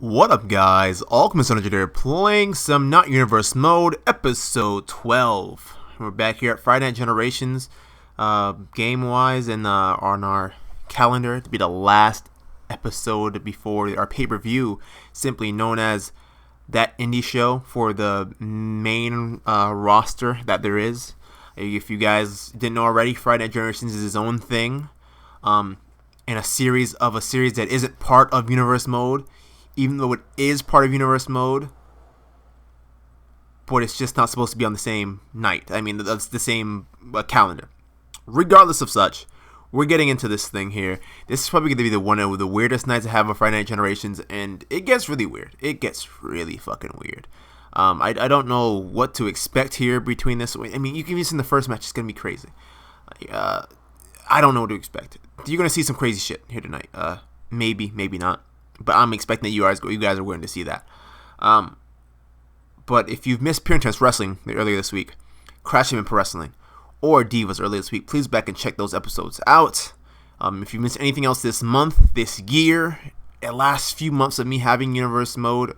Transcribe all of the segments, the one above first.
What up, guys? Alchemist Energy here, playing some Not Universe Mode, episode 12. We're back here at Friday Night Generations, game-wise, and on our calendar to be the last episode before our pay-per-view, simply known as that indie show for the main roster that there is. If you guys didn't know already, Friday Night Generations is its own thing, and a series that isn't part of Universe Mode. Even though it is part of Universe Mode, but it's just not supposed to be on the same night. I mean, that's the same calendar. Regardless of such, we're getting into this thing here. This is probably going to be one of the weirdest nights I have of Friday Night Generations, and it gets really weird. It gets really fucking weird. I don't know what to expect here between this. I mean, you can even see in the first match, it's going to be crazy. I don't know what to expect. You're going to see some crazy shit here tonight. Maybe, maybe not. But I'm expecting that you guys are going to see that. But if you've missed Pure Intense Wrestling earlier this week, Crashing in Pro Wrestling, or Divas earlier this week, please back and check those episodes out. If you missed anything else this month, this year, the last few months of me having Universe Mode,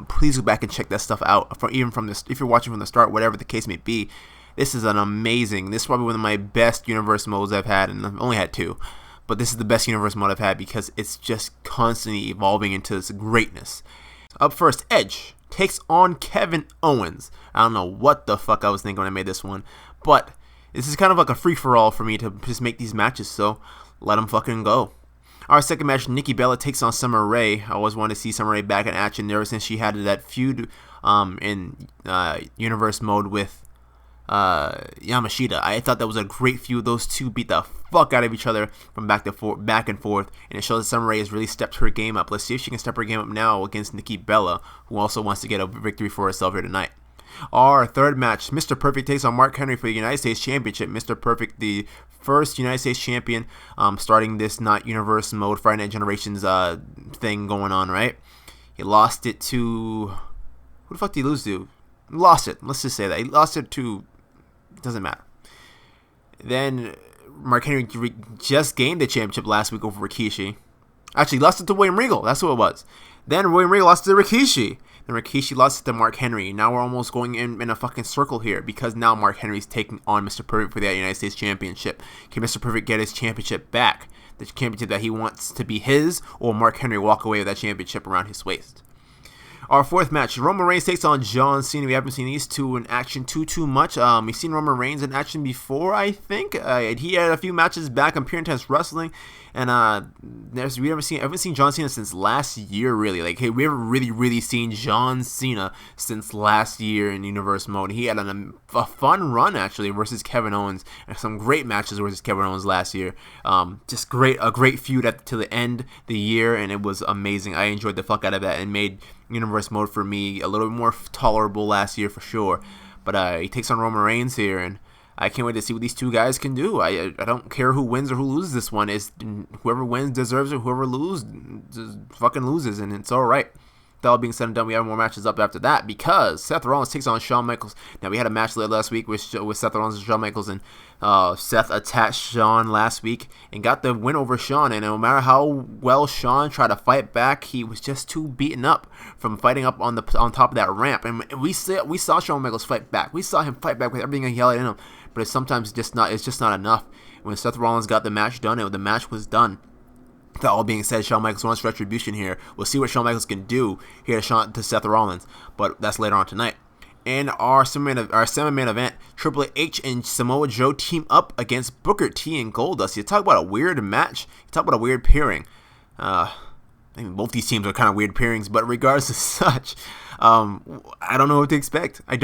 please go back and check that stuff out. If you're watching from the start, whatever the case may be, this is this is probably one of my best Universe Modes I've had, and I've only had two. But this is the best Universe Mode I've had because it's just constantly evolving into this greatness. Up first, Edge takes on Kevin Owens. I don't know what the fuck I was thinking when I made this one, but this is kind of like a free-for-all for me to just make these matches, so let them fucking go. Our second match, Nikki Bella takes on Summer Rae. I always wanted to see Summer Rae back in action ever since she had that feud in Universe Mode with Yamashita. I thought that was a great feud. Those two beat the fuck out of each other from back and forth, and it shows that Summer Rae has really stepped her game up. Let's see if she can step her game up now against Nikki Bella, who also wants to get a victory for herself here tonight. Our third match, Mr. Perfect takes on Mark Henry for the United States Championship. Mr. Perfect, the first United States champion, starting this Not Universe Mode Friday Night Generations thing going on, right? He lost it to... Who the fuck did he lose to? Lost it. Let's just say that. He lost it to... Doesn't matter. Then Mark Henry just gained the championship last week over Rikishi. Actually, lost it to William Regal. That's what it was. Then William Regal lost it to Rikishi. Then Rikishi lost it to Mark Henry. Now we're almost going in a fucking circle here because now Mark Henry's taking on Mr. Perfect for the United States Championship. Can Mr. Perfect get his championship back? The championship that he wants to be his, or Mark Henry walk away with that championship around his waist? Our fourth match, Roman Reigns takes on John Cena. We haven't seen these two in action too much. We've seen Roman Reigns in action before, I think. He had a few matches back on Pure Intense Wrestling, and I haven't seen John Cena since last year, really. Like, hey, we haven't really seen John Cena since last year in Universe Mode. He had a fun run actually versus Kevin Owens, and some great matches versus Kevin Owens last year. Just a great feud to the end of the year, and it was amazing. I enjoyed the fuck out of that and made Universe Mode for me a little bit more tolerable last year for sure. But he takes on Roman Reigns here, and I can't wait to see what these two guys can do. I don't care who wins or who loses this one. Whoever wins deserves it. Whoever loses just fucking loses, and it's all right. That all being said and done, we have more matches up after that because Seth Rollins takes on Shawn Michaels. Now, we had a match last week with Seth Rollins and Shawn Michaels, and Seth attacked Shawn last week and got the win over Shawn. And no matter how well Shawn tried to fight back, he was just too beaten up from fighting up on top of that ramp. And we saw Shawn Michaels fight back. We saw him fight back with everything he had in him, but it's just not enough. When Seth Rollins got the match done, the match was done. That all being said, Shawn Michaels wants retribution here. We'll see what Shawn Michaels can do here to Seth Rollins, but that's later on tonight. And our semi-main event, Triple H and Samoa Joe team up against Booker T and Goldust. You talk about a weird match. You talk about a weird pairing. I mean, both these teams are kind of weird pairings, but regardless of such, I don't know what to expect. Booker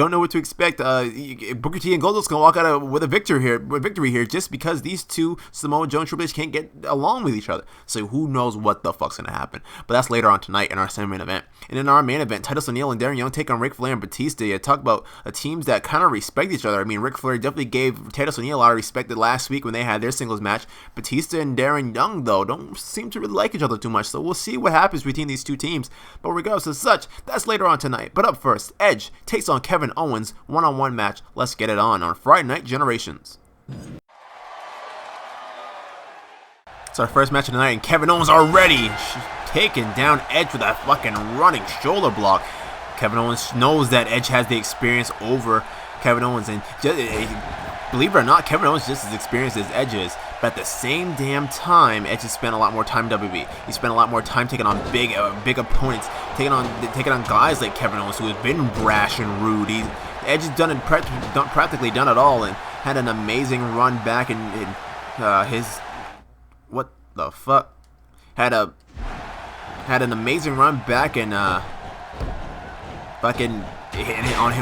T and Goldust can walk out with a victory here just because these two, Samoa Joe and Triple H, can't get along with each other. So who knows what the fuck's going to happen. But that's later on tonight in our semi-main event. And in our main event, Titus O'Neil and Darren Young take on Ric Flair and Batista. You talk about teams that kind of respect each other. I mean, Ric Flair definitely gave Titus O'Neil a lot of respect last week when they had their singles match. Batista and Darren Young, though, don't seem to really like each other too much. So we'll see what happens between these two teams. But regardless of such, that's later on tonight. But up first, Edge takes on Kevin Owens, one-on-one match. Let's get it on Friday Night Generations. It's our first match of the night, and Kevin Owens already taking down Edge with that fucking running shoulder block. Kevin Owens knows that Edge has the experience over Kevin Owens, and believe it or not, Kevin Owens is just as experienced as Edge is. But at the same damn time, Edge has spent a lot more time in WWE. He spent a lot more time taking on big opponents, taking on guys like Kevin Owens, who has been brash and rude. Edge has practically done it all, and had an amazing run back in his what the fuck had an amazing run back in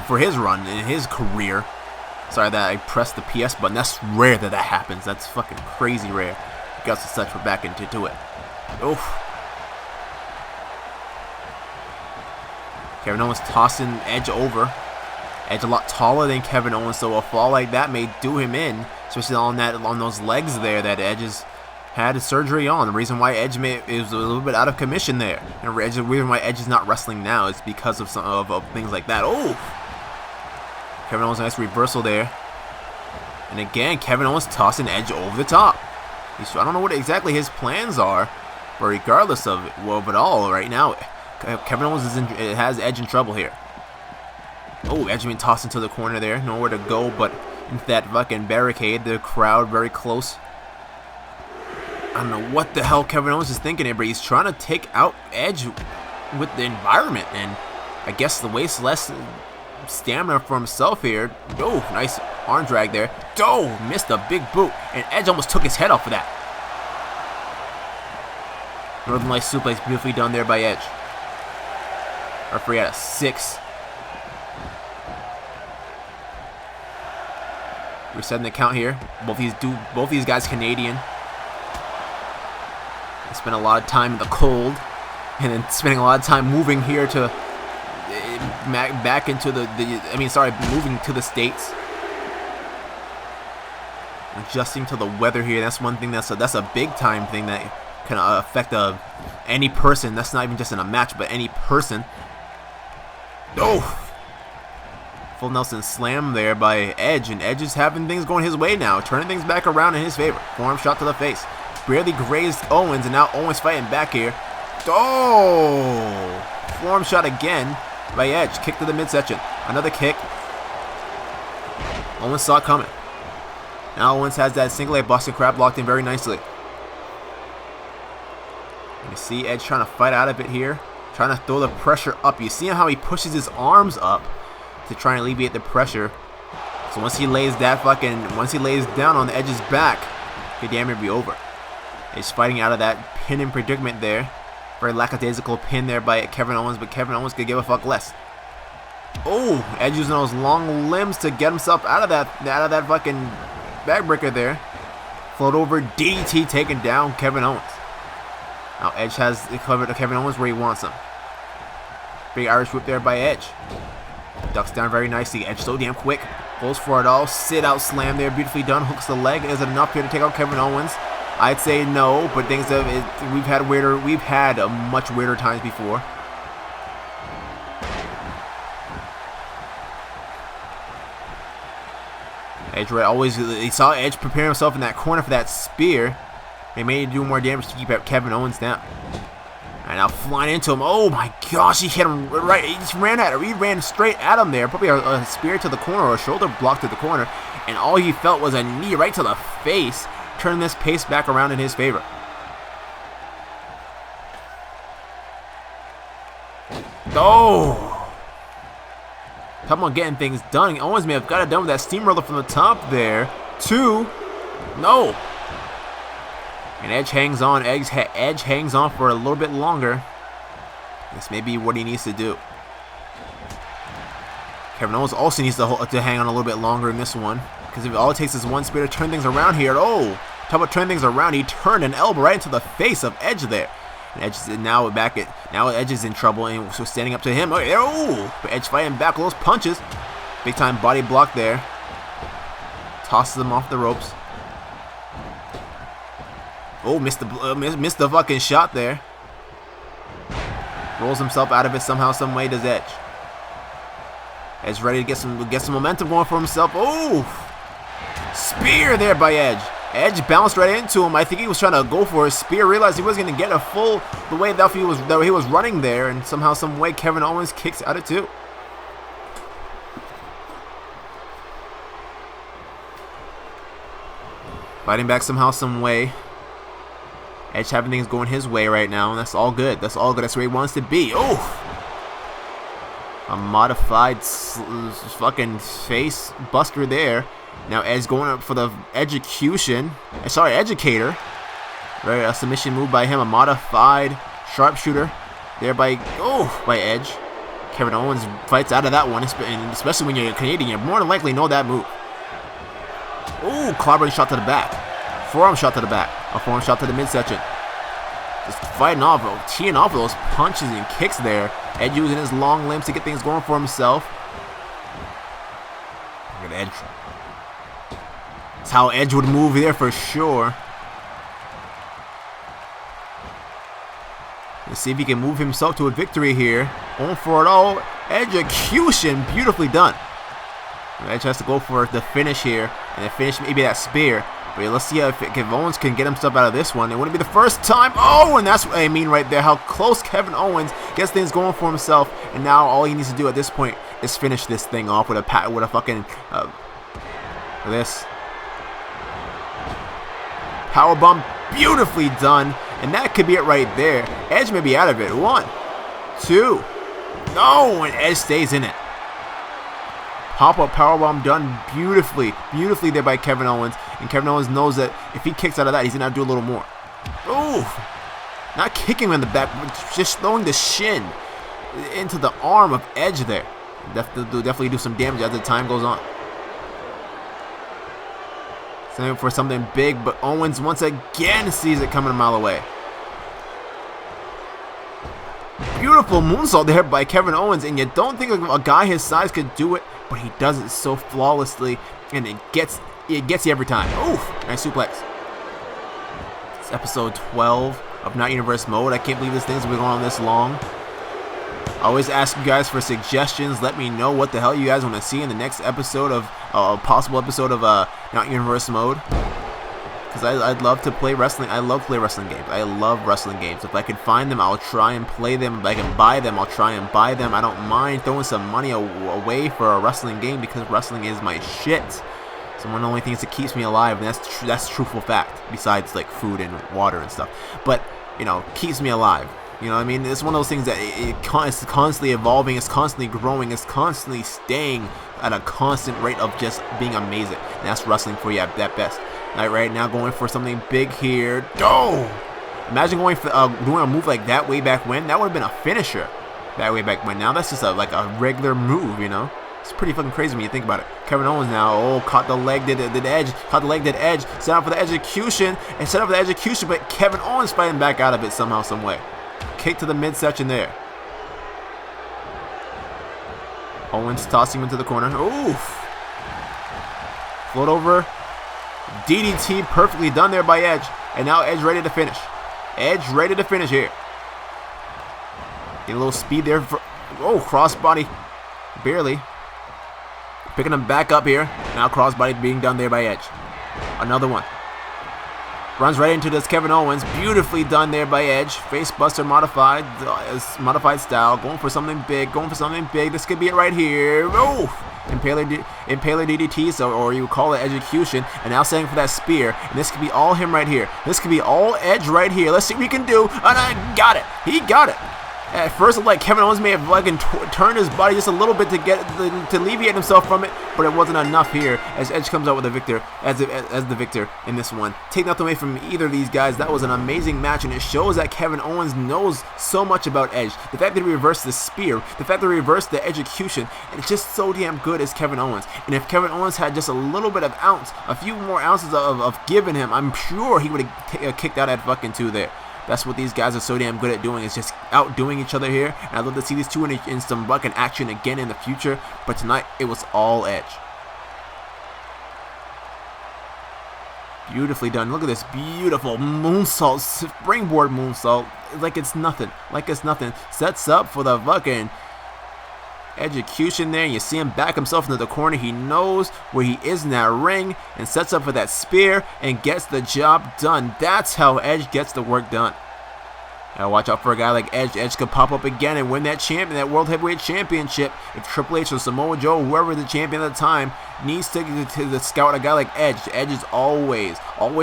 for his run in his career. Sorry that I pressed the PS button. That's rare that happens. That's fucking crazy rare. Guts and such, we're back into it. Oof. Kevin Owens tossing Edge over. Edge a lot taller than Kevin Owens, so a fall like that may do him in, especially on those legs there that Edge has had surgery on. The reason why Edge is a little bit out of commission there, and the reason why Edge is not wrestling now is because of some of things like that. Oh. Kevin Owens, nice reversal there. And again, Kevin Owens tossing Edge over the top. I don't know what exactly his plans are, but regardless of it all, right now, Kevin Owens has Edge in trouble here. Oh, Edge being tossed into the corner there. Nowhere to go but into that fucking barricade. The crowd very close. I don't know what the hell Kevin Owens is thinking here, but he's trying to take out Edge with the environment. And I guess the waste less stamina for himself here. Oh, nice arm drag there. Oh, missed a big boot, and Edge almost took his head off of that. Northern Lights suplex beautifully done there by Edge. Referee at a 6. Resetting the count here. Both these guys Canadian. They spend a lot of time in the cold, and then spending a lot of time moving here to back into moving to the States, adjusting to the weather here. That's one thing that's a big time thing that can affect any person. That's not even just in a match, but any person. Oh, full Nelson slam there by Edge, and Edge is having things going his way now, turning things back around in his favor. Forearm shot to the face, barely grazed Owens, and now Owens fighting back here. Oh, forearm shot again by Edge. Kick to the midsection. Another kick. Owens saw it coming. Now Owens has that single leg Boston Crab locked in very nicely. You see Edge trying to fight out of it here, trying to throw the pressure up. You see how he pushes his arms up to try and alleviate the pressure. So once he lays down on the Edge's back, the damage will be over. He's fighting out of that pinning predicament there. Very lackadaisical pin there by Kevin Owens, but Kevin Owens could give a fuck less. Oh, Edge using those long limbs to get himself out of that fucking backbreaker there. Float over DDT, taking down Kevin Owens. Now Edge has covered Kevin Owens where he wants him. Big Irish whip there by Edge. Ducks down very nicely. Edge so damn quick. Goes for it all. Sit out slam there, beautifully done. Hooks the leg. Is it enough here to take out Kevin Owens? I'd say no, but we've had much weirder times before. Edge he saw Edge prepare himself in that corner for that spear. They made him do more damage to keep Kevin Owens down. And now flying into him. Oh my gosh, he hit him right. He just ran at him. He ran straight at him there. Probably a spear to the corner or a shoulder block to the corner. And all he felt was a knee right to the face, turning this pace back around in his favor. Oh! Talking about getting things done. Owens may have got it done with that steamroller from the top there. 2. No! And Edge hangs on. Edge hangs on for a little bit longer. This may be what he needs to do. Kevin Owens also needs to hang on a little bit longer in this one, because if all it takes is one spear to turn things around here. Oh, talk about turning things around. He turned an elbow right into the face of Edge there. And Edge is now Edge is in trouble, and so standing up to him. Oh, Edge fighting back with those punches. Big time body block there. Tosses him off the ropes. Oh, missed the fucking shot there. Rolls himself out of it somehow, some way. Does Edge? Edge ready to get some momentum going for himself. Oh, spear there by Edge. Edge bounced right into him. I think he was trying to go for a spear. Realized he wasn't going to get a full the way that he was running there, and somehow, some way, Kevin Owens kicks out of two. Fighting back somehow, some way. Edge having things going his way right now, and that's all good. That's all good. That's where he wants to be. Oh! A modified fucking face buster there. Now Edge going up for the educator. Right, a submission move by him. A modified sharpshooter there by Edge. Kevin Owens fights out of that one, and especially when you're Canadian, you more than likely know that move. Ooh, clobbering shot to the back. Forearm shot to the back. A forearm shot to the midsection. Just fighting off, teeing off those punches and kicks there. Edge using his long limbs to get things going for himself. Look at Edge. That's how Edge would move there for sure. Let's see if he can move himself to a victory here. Going for it all. Execution. Beautifully done. Edge has to go for the finish here. And the finish maybe that spear. But yeah, let's see if Owens can get himself out of this one. It wouldn't be the first time. Oh, and that's what I mean right there. How close Kevin Owens gets things going for himself. And now all he needs to do at this point is finish this thing off with a fucking this powerbomb. Beautifully done. And that could be it right there. Edge may be out of it. 1, 2. No, and Edge stays in it. Pop-up powerbomb done beautifully. Beautifully there by Kevin Owens. And Kevin Owens knows that if he kicks out of that, he's going to have to do a little more. Ooh. Not kicking him in the back, but just throwing the shin into the arm of Edge there. Definitely do some damage as the time goes on. Same for something big, but Owens once again sees it coming a mile away. Beautiful moonsault there by Kevin Owens, and you don't think a guy his size could do it, but he does it so flawlessly, and it gets you every time. Oof! Nice suplex. It's episode 12 of Not Universe Mode. I can't believe this thing's been going on this long. I always ask you guys for suggestions. Let me know what the hell you guys want to see in the next episode of a possible episode of Not Universe Mode. Because I'd love to play wrestling. I love play wrestling games. I love wrestling games. If I can find them, I'll try and play them. If I can buy them, I'll try and buy them. I don't mind throwing some money away for a wrestling game because wrestling is my shit. It's one of the only things that keeps me alive, and that's truthful fact. Besides like food and water and stuff, but you know, keeps me alive. You know what I mean? It's one of those things that it's constantly evolving, it's constantly growing, it's constantly staying at a constant rate of just being amazing. And that's wrestling for you at best. Right now going for something big here. Oh! Imagine going for doing a move like that way back when. That would have been a finisher that way back when. Now that's just like a regular move, you know? It's pretty fucking crazy when you think about it. Kevin Owens now, caught the leg, did Edge, caught the leg, did Edge, set up for the execution, but Kevin Owens fighting back out of it somehow, some way. Kick to the midsection there. Owens tossing him into the corner. Oof. Float over. DDT perfectly done there by Edge. And now Edge ready to finish. Edge ready to finish here. Get a little speed there. Crossbody. Barely. Picking him back up here. Now crossbody being done there by Edge. Another one. Runs right into this Kevin Owens. Beautifully done there by Edge. Face buster modified style. Going for something big. This could be it right here. Oof. Impaler DDT, or you call it execution. And now setting for that spear. And this could be all him right here. This could be all Edge right here. Let's see what he can do. And I got it. He got it. At first, like Kevin Owens may have like turned his body just a little bit to alleviate himself from it, but it wasn't enough here. As Edge comes out with the victor, as the victor in this one. Take nothing away from either of these guys. That was an amazing match, and it shows that Kevin Owens knows so much about Edge. The fact that he reversed the spear, the fact that he reversed the execution, and it's just so damn good as Kevin Owens. And if Kevin Owens had just a little bit of a few more ounces of giving him, I'm sure he would have kicked out at fucking 2 there. That's what these guys are so damn good at doing, is just outdoing each other here. And I'd love to see these two in some fucking action again in the future. But tonight, it was all Edge. Beautifully done. Look at this beautiful moonsault, springboard moonsault. Like it's nothing. Sets up for the fucking execution there. You see him back himself into the corner. He knows where he is in that ring and sets up for that spear and gets the job done. That's how Edge gets the work done. Now watch out for a guy like Edge. Edge could pop up again and win that World Heavyweight Championship. If Triple H or Samoa Joe, whoever the champion at the time, needs to scout a guy like Edge. Edge is always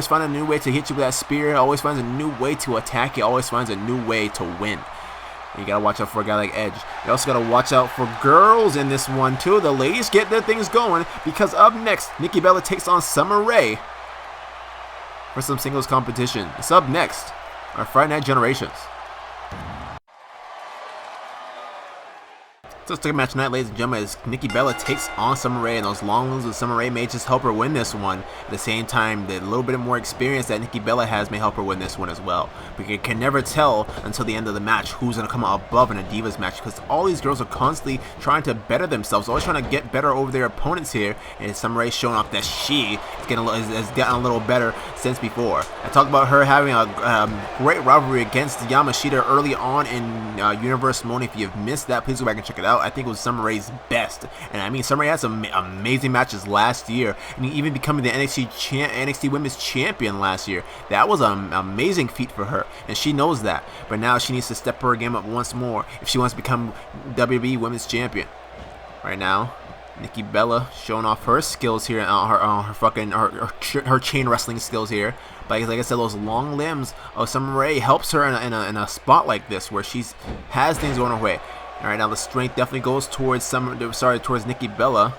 find a new way to hit you with that spear. Always finds a new way to attack you. Always finds a new way to win. And you gotta watch out for a guy like Edge. You also gotta watch out for girls in this one too. The ladies get their things going because up next, Nikki Bella takes on Summer Rae for some singles competition. It's up next. Our Friday Night Generations. So let's take a match tonight, ladies and gentlemen, as Nikki Bella takes on Summer Rae, and those long moves of Summer Rae may just help her win this one. At the same time, the little bit more experience that Nikki Bella has may help her win this one as well. But you can never tell until the end of the match who's going to come out above in a Divas match, because all these girls are constantly trying to better themselves, always trying to get better over their opponents here, and Summer Rae showing off that she has gotten a little better since before. I talked about her having a great rivalry against Yamashita early on in Universe Mode. If you've missed that, please go back and check it out. I think it was Summer Rae's best, and I mean Summer Rae had some amazing matches last year, and even becoming the NXT Women's Champion last year. That was an amazing feat for her, and she knows that. But now she needs to step her game up once more if she wants to become WWE Women's Champion. Right now, Nikki Bella showing off her skills here, her chain wrestling skills here. But like I said, those long limbs of Summer Rae helps her in a spot like this where she has things going her way. All right, now the strength definitely goes towards Nikki Bella.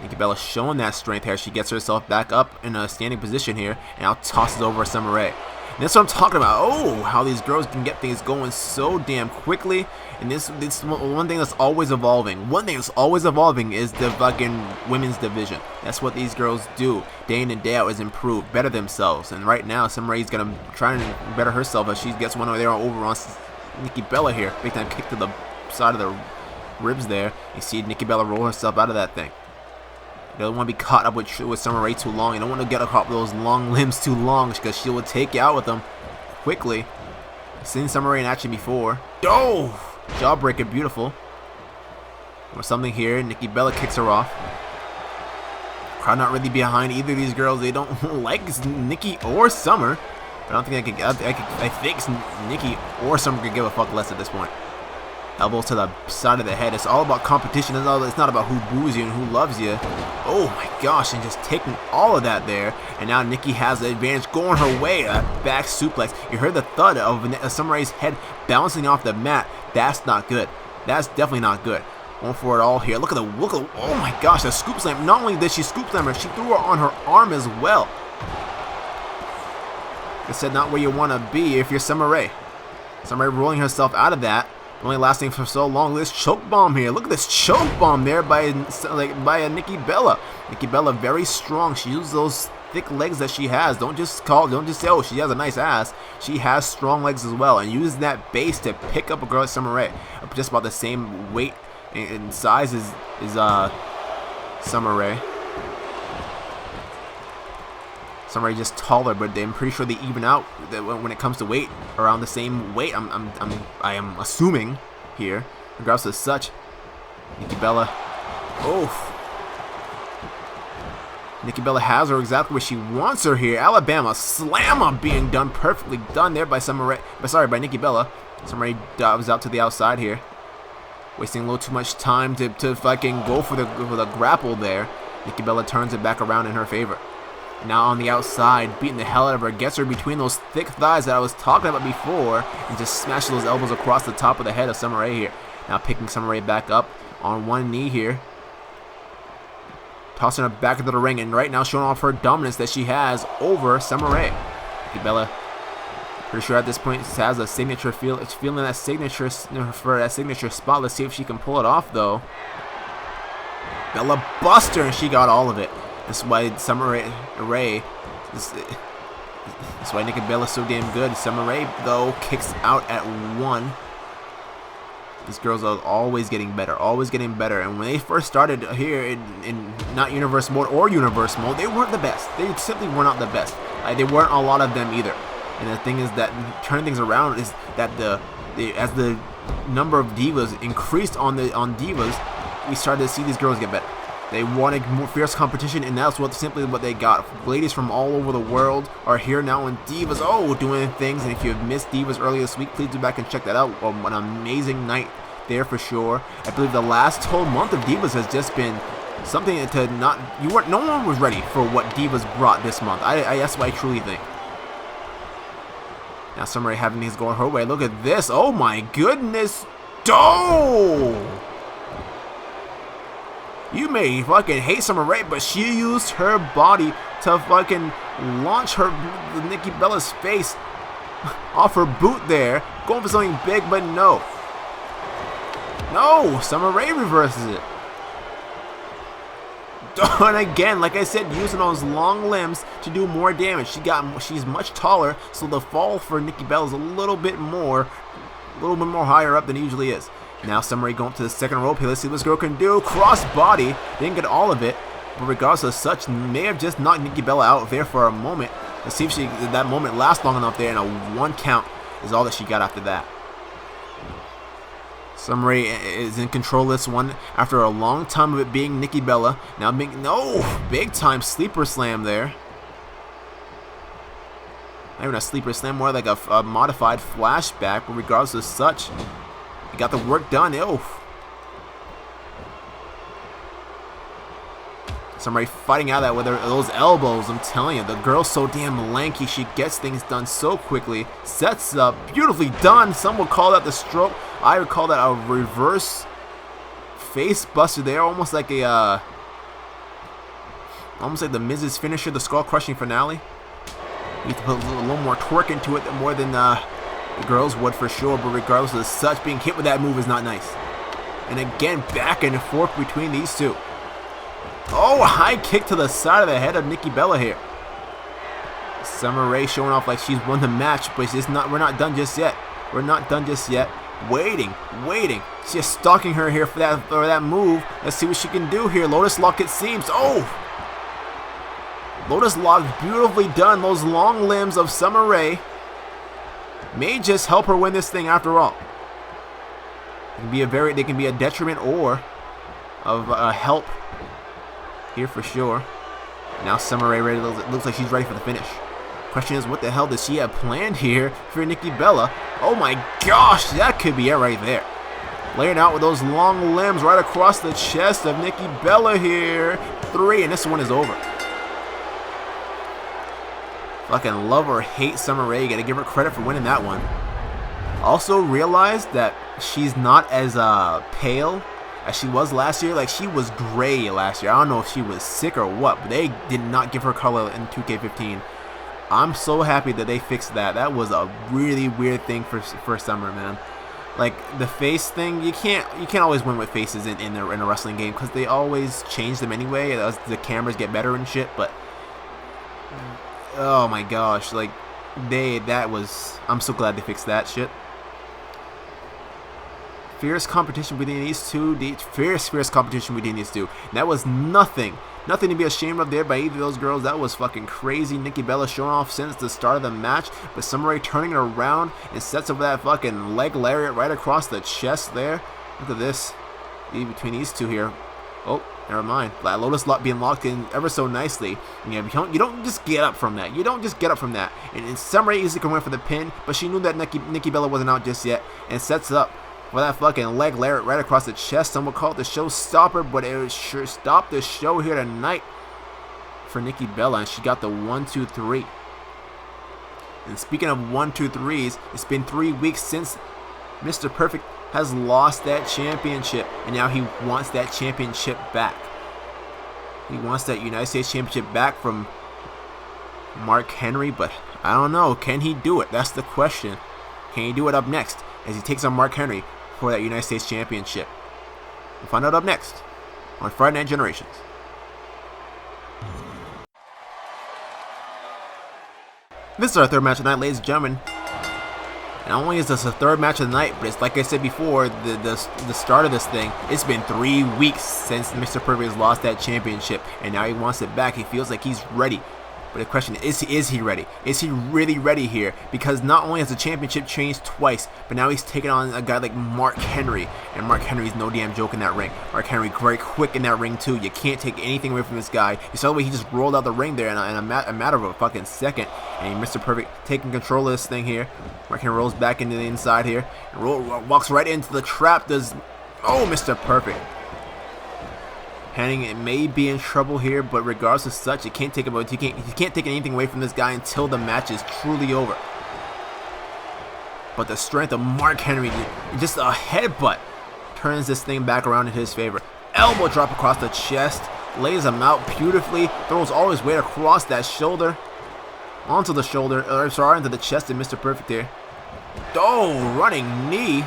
Nikki Bella showing that strength here. She gets herself back up in a standing position here, and now tosses over Summer Rae. And that's what I'm talking about. Oh, how these girls can get things going so damn quickly. And this one thing that's always evolving. One thing that's always evolving is the fucking women's division. That's what these girls do day in and day out, is improve, better themselves. And right now, Summer Rae's gonna try and better herself as she gets one over there over on Nikki Bella here. Big time kick to the side of the ribs there. You see Nikki Bella roll herself out of that thing. You don't want to be caught up with Summer Rae too long. You don't want to get caught with those long limbs too long, because she will take you out with them quickly. I've seen Summer Rae in action before. Oh! Jawbreaker, beautiful. Or something here. Nikki Bella kicks her off. Crowd not really behind either of these girls. They don't like Nikki or Summer. I don't think I think Nikki or Summer could give a fuck less at this point. Elbows to the side of the head. It's all about competition. It's not about who boos you and who loves you. Oh my gosh, and just taking all of that there. And now Nikki has the advantage going her way. That back suplex. You heard the thud of Summer Rae's head bouncing off the mat. That's not good. That's definitely not good. Going for it all here. Look at oh my gosh, the scoop slam. Not only did she scoop slam her, she threw her on her arm as well. Like I said, not where you want to be if you're Summer Rae. Summer Rae rolling herself out of that. Only lasting for so long. This choke bomb here. Look at this choke bomb there by Nikki Bella. Nikki Bella very strong. She uses those thick legs that she has. Don't just say, oh, she has a nice ass. She has strong legs as well, and use that base to pick up a girl like Summer Rae. Just about the same weight and size as Summer Rae. Summer Rae just taller, but I'm pretty sure they even out when it comes to weight, around the same weight. I am assuming here. Regardless of such, Nikki Bella. Oh, Nikki Bella has her exactly where she wants her here. Alabama slammer being done perfectly done there by by Nikki Bella. Summer Rae dives out to the outside here, wasting a little too much time to fucking go for the grapple there. Nikki Bella turns it back around in her favor. Now on the outside, beating the hell out of her, gets her between those thick thighs that I was talking about before, and just smashes those elbows across the top of the head of Summer Rae here. Now picking Summer Rae back up on one knee here. Tossing her back into the ring, and right now showing off her dominance that she has over Summer Rae. Nikki Bella, pretty sure at this point, has a signature feel. It's feeling that signature for that signature spot. Let's see if she can pull it off though. Bella bust her, and she got all of it. That's why Summer Rae. That's why Nikki Bella's so damn good. Summer Rae though kicks out at one. These girls are always getting better, And when they first started here in not Universe Mode or Universe Mode, they weren't the best. They simply were not the best. They weren't a lot of them either. And the thing is that turning things around is that as the number of divas increased on Divas, we started to see these girls get better. They wanted more fierce competition, and that's simply what they got. Ladies from all over the world are here now in Divas, doing things. And if you have missed Divas earlier this week, please do back and check that out. An amazing night there for sure. I believe the last whole month of Divas has just been something to no one was ready for what Divas brought this month. That's what I truly think. Now Summer Rae having these going her way. Look at this. Oh my goodness. You may fucking hate Summer Rae, but she used her body to fucking launch Nikki Bella's face off her boot there. Going for something big, but no. No, Summer Rae reverses it. And again, like I said, using those long limbs to do more damage. She's much taller, so the fall for Nikki Bella is a little bit more higher up than it usually is. Now Summer Rae going to the second rope here. Let's see what this girl can do. Cross body. Didn't get all of it, but regardless of such, may have just knocked Nikki Bella out there for a moment. Let's see if that moment lasts long enough there, and a 1 count is all that she got after that. Summer Rae is in control of this one after a long time of it being Nikki Bella. Now big time sleeper slam there. Not even a sleeper slam, more like a modified flashback, but regardless of such, you got the work done. Summer Rae fighting out of that with those elbows. I'm telling you, the girl's so damn lanky. She gets things done so quickly. Sets up, beautifully done. Some would call that the stroke. I would call that a reverse face buster there, almost like the Miz's finisher, the skull crushing finale. You need to put a little more torque into it, more than the girls would for sure. But regardless of such, being hit with that move is not nice. And again, back and forth between these two. A high kick to the side of the head of Nikki Bella here. Summer Rae showing off like she's won the match, but we're not done just yet. We're not done just yet. Waiting. She's just stalking her here for that move. Let's see what she can do here. Lotus Lock it seems. Lotus Lock, beautifully done. Those long limbs of Summer Rae may just help her win this thing after all. They can be a detriment or of a help here for sure. Now Summer Rae looks like she's ready for the finish. Question is, what the hell does she have planned here for Nikki Bella? Oh my gosh, that could be it right there. Laying out with those long limbs right across the chest of Nikki Bella here. 3, and this one is over. Fucking love or hate Summer Rae. Gotta give her credit for winning that one. Also realized that she's not as pale as she was last year. Like, she was gray last year. I don't know if she was sick or what, but they did not give her color in 2K15. I'm so happy that they fixed that. That was a really weird thing for Summer, man. Like, the face thing, you can't always win with faces in a wrestling game, because they always change them anyway as the cameras get better and shit. But oh my gosh, like I'm so glad they fixed that shit. Fierce competition between these two. Fierce competition between these two. That was nothing to be ashamed of there by either of those girls. That was fucking crazy. Nikki Bella showing off since the start of the match, but Summer Rae turning it around and sets up that fucking leg lariat right across the chest there. Look at this. Between these two here. Oh, never mind. That Lotus Lock being locked in ever so nicely. You don't just get up from that. You don't just get up from that. And Summer Rae easily can win for the pin, but she knew that Nikki Bella wasn't out just yet, and sets up for that fucking leg lariat right across the chest. Some would call it the showstopper, but it sure stopped the show here tonight for Nikki Bella, and she got the 1, 2, 3. And speaking of 1, 2, 3s, it's been 3 weeks since Mr. Perfect has lost that championship, and now he wants that championship back. He wants that United States Championship back from Mark Henry, but I don't know. Can he do it? That's the question. Can he do it up next as he takes on Mark Henry for that United States Championship? We'll find out up next on Friday Night Generations. This is our third match of the night, ladies and gentlemen. Not only is this the third match of the night, but it's like I said before, the start of this thing, it's been 3 weeks since Mr. Perfect has lost that championship, and now he wants it back. He feels like he's ready But the question is he ready? Is he really ready here? Because not only has the championship changed twice, but now he's taking on a guy like Mark Henry. And Mark Henry's no damn joke in that ring. Mark Henry very quick in that ring too. You can't take anything away from this guy. You saw the way he just rolled out the ring there in a matter of a fucking second. And Mr. Perfect taking control of this thing here. Mark Henry rolls back into the inside here. And walks right into the trap. Oh, Mr. Perfect. Henning, it may be in trouble here, but regardless of such, you can't take anything away from this guy until the match is truly over. But the strength of Mark Henry, just a headbutt, turns this thing back around in his favor. Elbow drop across the chest, lays him out beautifully, throws all his weight across that shoulder, onto the shoulder, into the chest of Mr. Perfect here. Oh, running knee.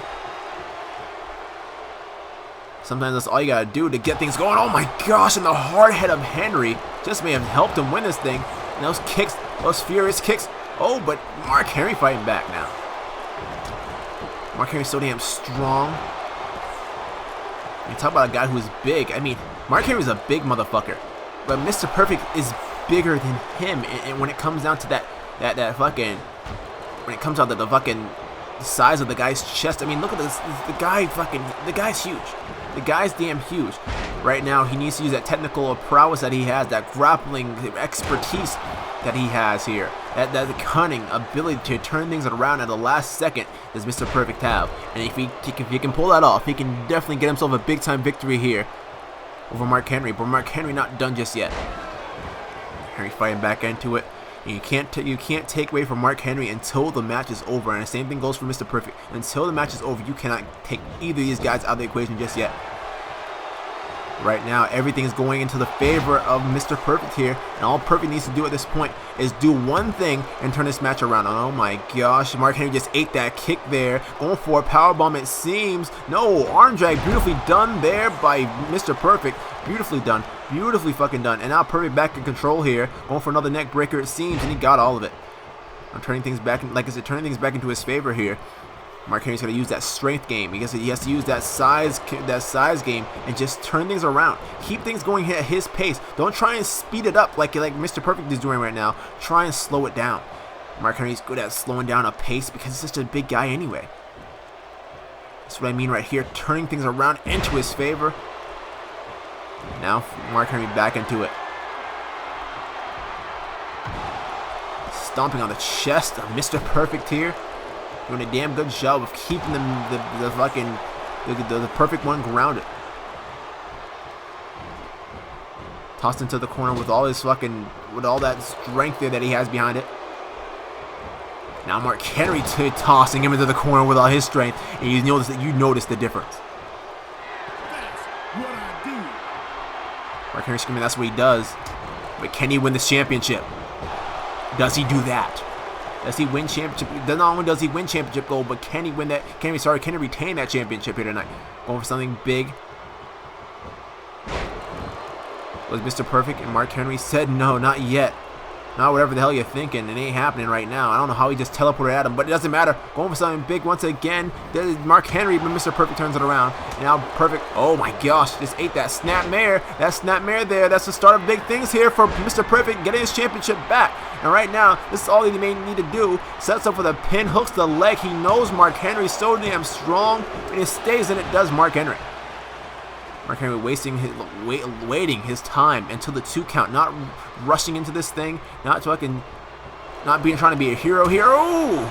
Sometimes that's all you gotta do to get things going. Oh my gosh, and the hard head of Henry just may have helped him win this thing. And those kicks, those furious kicks. Oh, but Mark Henry fighting back now. Mark Henry's so damn strong. You talk about a guy who's big. I mean, Mark Henry's a big motherfucker. But Mr. Perfect is bigger than him. And when it comes down to that fucking, when it comes down to the fucking size of the guy's chest, I mean, look at this. The guy's huge. The guy's damn huge. Right now, he needs to use that technical prowess that he has, that grappling expertise that he has here. That cunning ability to turn things around at the last second does Mr. Perfect have. And if he can pull that off, he can definitely get himself a big-time victory here over Mark Henry. But Mark Henry not done just yet. Henry fighting back into it. And you can't take away from Mark Henry until the match is over. And the same thing goes for Mr. Perfect. Until the match is over, you cannot take either of these guys out of the equation just yet. Right now, everything is going into the favor of Mr. Perfect here. And all Perfect needs to do at this point is do one thing and turn this match around. Oh my gosh, Mark Henry just ate that kick there. Going for a powerbomb, it seems. No, arm drag beautifully done there by Mr. Perfect. Beautifully done. Beautifully fucking done. And now Perfect back in control here. Going for another neck breaker, it seems. And he got all of it. I'm turning things back, like I said, turning things back into his favor here. Mark Henry's going to use that strength game. He has to use that size game and just turn things around. Keep things going at his pace. Don't try and speed it up like Mr. Perfect is doing right now. Try and slow it down. Mark Henry's good at slowing down a pace because he's such a big guy anyway. That's what I mean right here. Turning things around into his favor. Now Mark Henry back into it. Stomping on the chest of Mr. Perfect here. Doing a damn good job of keeping the perfect one grounded. Tossed into the corner with all that strength there that he has behind it. Now Mark Henry tossing him into the corner with all his strength, and you notice the difference. That's what I do. Mark Henry screaming, that's what he does. But can he win this championship? Does he do that? Does he win championship? Not only does he win championship gold, but can he win that? Can he retain that championship here tonight? Going for something big. Was Mr. Perfect, and Mark Henry said no, not yet. Not whatever the hell you're thinking. It ain't happening right now. I don't know how he just teleported at him, but it doesn't matter. Going for something big once again. There's Mark Henry, but Mr. Perfect turns it around. And now Perfect, oh my gosh, just ate that snapmare. That snapmare there, that's the start of big things here for Mr. Perfect getting his championship back. And right now, this is all he may need to do. Sets up for the pin, hooks the leg. He knows Mark Henry's so damn strong, and he stays in it, does Mark Henry. Mark Henry waiting his time until the 2 count, not rushing into this thing, trying to be a hero here. Ooh!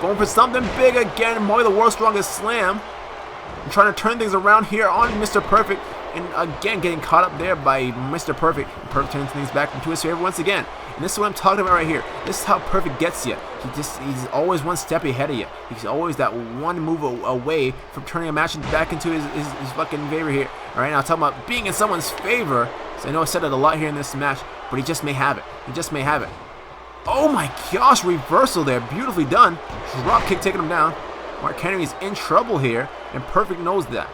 Going for something big again, probably the world's strongest slam. And trying to turn things around here on Mr. Perfect, and again getting caught up there by Mr. Perfect. And Perfect turns things back into his favor once again. And this is what I'm talking about right here. This is how Perfect gets you. He's always one step ahead of you. He's always that one move away from turning a match back into his fucking favor here. All right, now talking about being in someone's favor. So I know I said it a lot here in this match, but he just may have it. He just may have it. Oh my gosh, reversal there. Beautifully done. Drop kick taking him down. Mark Henry's in trouble here, and Perfect knows that.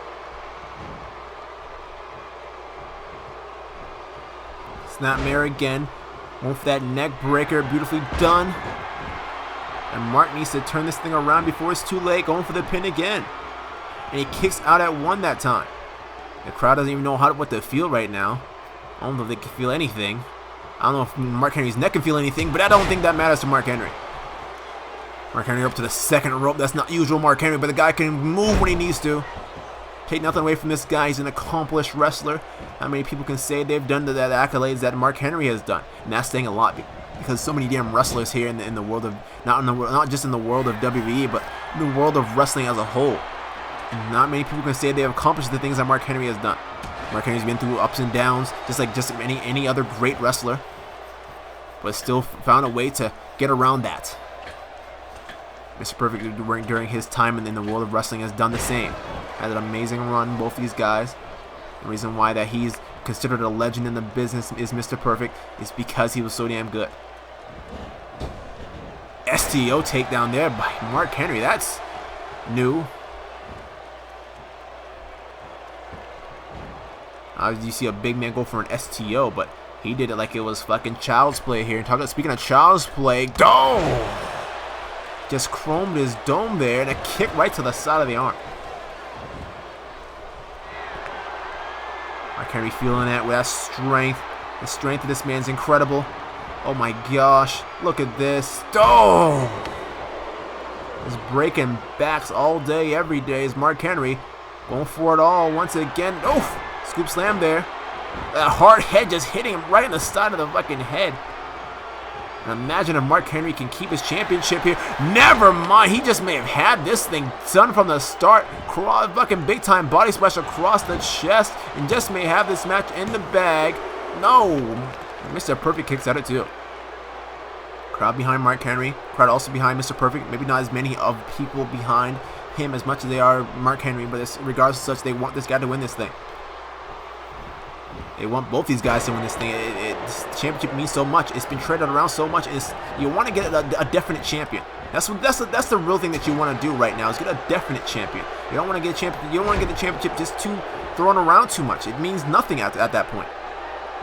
Snapmare again. Going for that neck breaker. Beautifully done. And Mark needs to turn this thing around before it's too late. Going for the pin again. And he kicks out at 1 that time. The crowd doesn't even know what to feel right now. I don't know if they can feel anything. I don't know if Mark Henry's neck can feel anything, but I don't think that matters to Mark Henry. Mark Henry up to the second rope. That's not usual Mark Henry, but the guy can move when he needs to. Take nothing away from this guy. He's an accomplished wrestler. How many people can say they've done the accolades that Mark Henry has done? And that's saying a lot, because so many damn wrestlers here in the world of not just in the world of WWE, but in the world of wrestling as a whole. And not many people can say they have accomplished the things that Mark Henry has done. Mark Henry's been through ups and downs, just like any other great wrestler, but still found a way to get around that. Mr. Perfect during his time in the world of wrestling has done the same. Had an amazing run, both these guys. The reason why that he's considered a legend in the business is Mr. Perfect is because he was so damn good. STO takedown there by Mark Henry. That's new. You see a big man go for an STO, but he did it like it was fucking child's play here. Speaking of child's play, dome! Just chromed his dome there, and a kick right to the side of the arm. Mark Henry feeling that with that strength. The strength of this man's incredible. Oh my gosh, look at this. Oh! He's breaking backs all day, every day is Mark Henry. Going for it all once again. Oof! Scoop slam there. That hard head just hitting him right in the side of the fucking head. And imagine if Mark Henry can keep his championship here. Never mind. He just may have had this thing done from the start. Fucking big time body splash across the chest. And just may have this match in the bag. No. Mr. Perfect kicks at it too. Crowd behind Mark Henry. Crowd also behind Mr. Perfect. Maybe not as many of people behind him as much as they are Mark Henry. But regardless of such, they want this guy to win this thing. They want both these guys to win this thing. This championship means so much. It's been traded around so much. You want to get a definite champion. That's the real thing that you want to do right now, is get a definite champion. You don't want to get a champion. You don't want to get the championship just too thrown around too much. It means nothing at that point.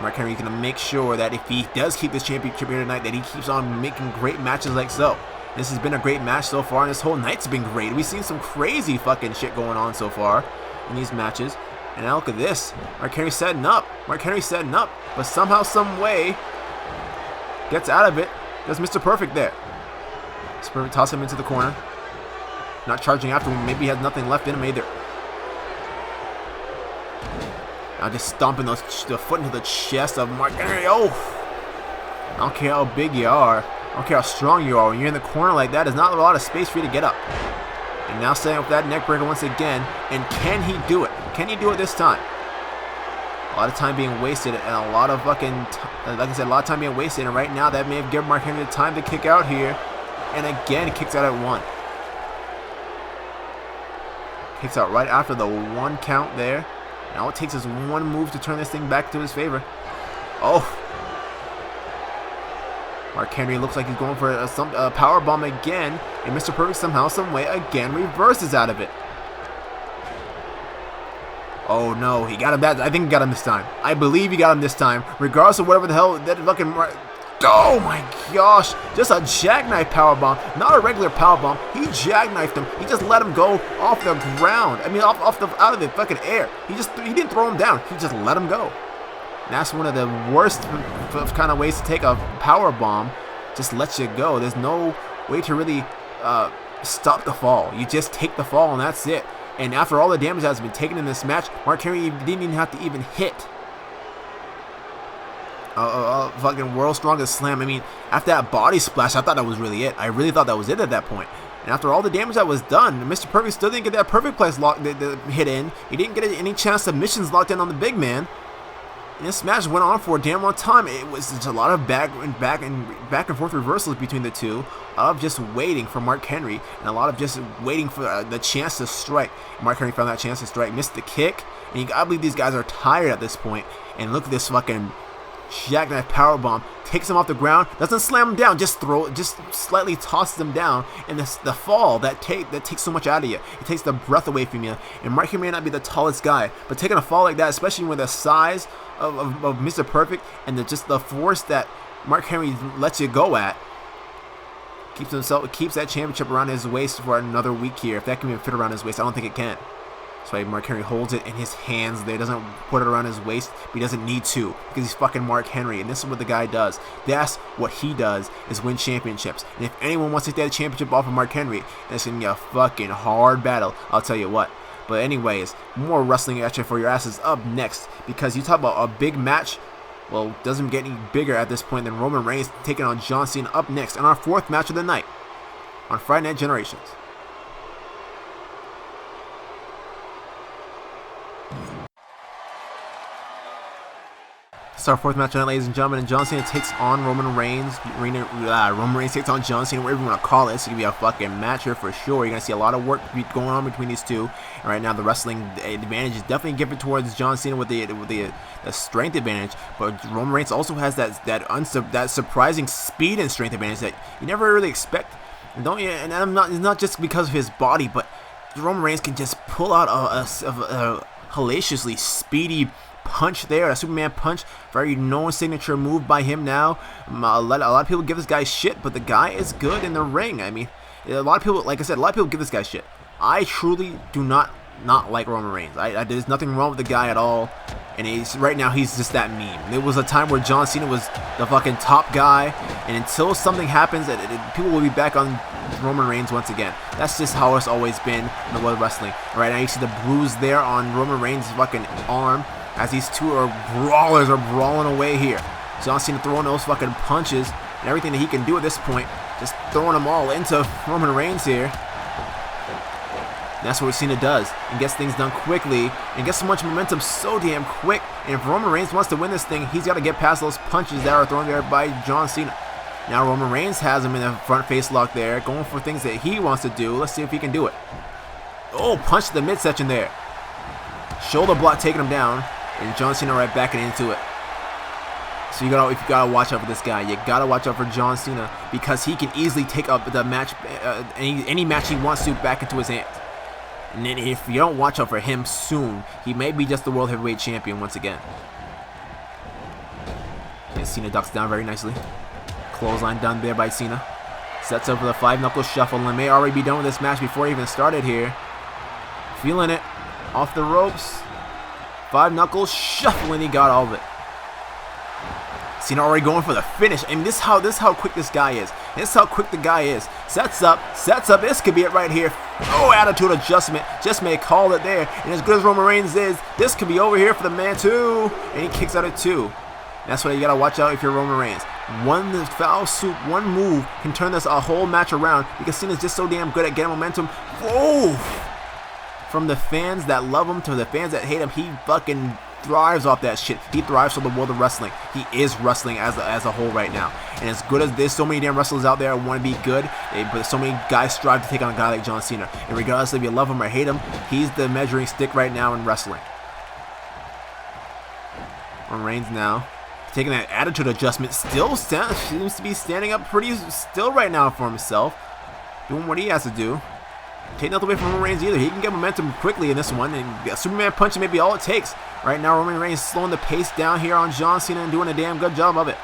Mark Henry is going to make sure that if he does keep this championship here tonight, that he keeps on making great matches like so. This has been a great match so far, and this whole night's been great. We've seen some crazy fucking shit going on so far in these matches. And now look at this. Mark Henry setting up. Mark Henry setting up. But somehow, some way, gets out of it. Does Mr. Perfect there. Mr. Perfect tosses him into the corner. Not charging after him. Maybe he has nothing left in him either. Now just stomping the foot into the chest of Mark Henry. Oh! I don't care how big you are. I don't care how strong you are. When you're in the corner like that, there's not a lot of space for you to get up. And now setting up that neck breaker once again. And can he do it? Can he do it this time? A lot of time being wasted, and a lot of fucking, like I said, a lot of time being wasted. And right now, that may have given Mark Henry the time to kick out here. And again, he kicks out at 1. Kicks out right after the 1 count there. Now it takes us 1 move to turn this thing back to his favor. Oh. Mark Henry looks like he's going for a power bomb again, and Mr. Perfect somehow, some way, again reverses out of it. Oh no, he got him that. I think he got him this time. I believe he got him this time, regardless of whatever the hell that fucking. Oh my gosh! Just a jackknife power bomb, not a regular power bomb. He jackknifed him. He just let him go off the ground. I mean, out of the fucking air. He didn't throw him down. He just let him go. And that's one of the worst kind of ways to take a power bomb. Just lets you go. There's no way to really stop the fall. You just take the fall and that's it. And after all the damage that has been taken in this match, Mark Henry didn't even have to even hit fucking world's strongest slam. I mean, after that body splash, I thought that was really it. I really thought that was it at that point. And after all the damage that was done, Mr. Perfect still didn't get that perfect place hit in. He didn't get any chance submissions locked in on the big man. And this match went on for a damn long time. It was just a lot of back and forth reversals between the two. A lot of just waiting for Mark Henry, and a lot of just waiting for the chance to strike. Mark Henry found that chance to strike, missed the kick, and you gotta believe these guys are tired at this point. And look at this fucking jackknife powerbomb. Takes him off the ground, doesn't slam him down, just slightly tosses him down. And the fall that takes so much out of you. It takes the breath away from you. And Mark Henry may not be the tallest guy, but taking a fall like that, especially with the size of Mr. Perfect and just the force that Mark Henry lets you go at, keeps that championship around his waist for another week here. If that can even fit around his waist, I don't think it can. That's why Mark Henry holds it in his hands there, doesn't put it around his waist, but he doesn't need to because he's fucking Mark Henry, and this is what the guy does. That's what he does, is win championships. And if anyone wants to take that championship off of Mark Henry, it's going to be a fucking hard battle, I'll tell you what. But anyways, more wrestling action for your asses up next, because you talk about a big match. Well, it doesn't get any bigger at this point than Roman Reigns taking on John Cena up next in our 4th match of the night on Friday Night Generations. It's our 4th match tonight, ladies and gentlemen, and John Cena takes on Roman Reigns. Roman Reigns takes on John Cena, whatever you want to call it. It's going to be a fucking match here for sure. You're going to see a lot of work going on between these two. And right now, the wrestling advantage is definitely given towards John Cena with the strength advantage. But Roman Reigns also has that surprising speed and strength advantage that you never really expect. And it's not just because of his body, but Roman Reigns can just pull out a hellaciously speedy punch there, a Superman punch, very known signature move by him now. A lot of people give this guy shit, but the guy is good in the ring. I mean, a lot of people, like I said, a lot of people give this guy shit. I truly do not like Roman Reigns. There's nothing wrong with the guy at all, and right now he's just that meme. There was a time where John Cena was the fucking top guy, and until something happens, people will be back on Roman Reigns once again. That's just how it's always been in the world of wrestling. Right now you see the bruise there on Roman Reigns' fucking arm, as these two brawlers are brawling away here. John Cena throwing those fucking punches and everything that he can do at this point, just throwing them all into Roman Reigns here. And that's what Cena does, and gets things done quickly, and gets so much momentum so damn quick. And if Roman Reigns wants to win this thing, he's got to get past those punches that are thrown there by John Cena. Now Roman Reigns has him in a front face lock there, going for things that he wants to do. Let's see if he can do it. Oh, punch to the midsection there. Shoulder block taking him down. And John Cena right back into it. So you gotta watch out for this guy. You gotta watch out for John Cena, because he can easily take up the match, any match he wants to, back into his hands. And then if you don't watch out for him soon, he may be just the World Heavyweight Champion once again. And Cena ducks down very nicely. Clothesline done there by Cena. Sets up for the 5-knuckle shuffle, and may already be done with this match before it even started here. Feeling it. Off the ropes. 5-knuckle shuffle, and he got all of it. Cena already going for the finish. I mean, this is how quick this guy is. This is how quick the guy is. Sets up. This could be it right here. Oh, attitude adjustment. Just may call it there. And as good as Roman Reigns is, this could be over here for the man too. And he kicks out at 2. And that's why you gotta watch out if you're Roman Reigns. One foul swoop, one move can turn this a whole match around, because Cena's just so damn good at getting momentum. Oh! From the fans that love him to the fans that hate him, he fucking thrives off that shit. He thrives for the world of wrestling. He is wrestling as a whole right now. And as good as there's so many damn wrestlers out there who want to be good, but so many guys strive to take on a guy like John Cena. And regardless if you love him or hate him, he's the measuring stick right now in wrestling. Roman Reigns now taking that attitude adjustment, still seems to be standing up pretty still right now for himself, doing what he has to do. Take nothing away from Roman Reigns either. He can get momentum quickly in this one, and a Superman punch may be all it takes. Right now, Roman Reigns slowing the pace down here on John Cena and doing a damn good job of it.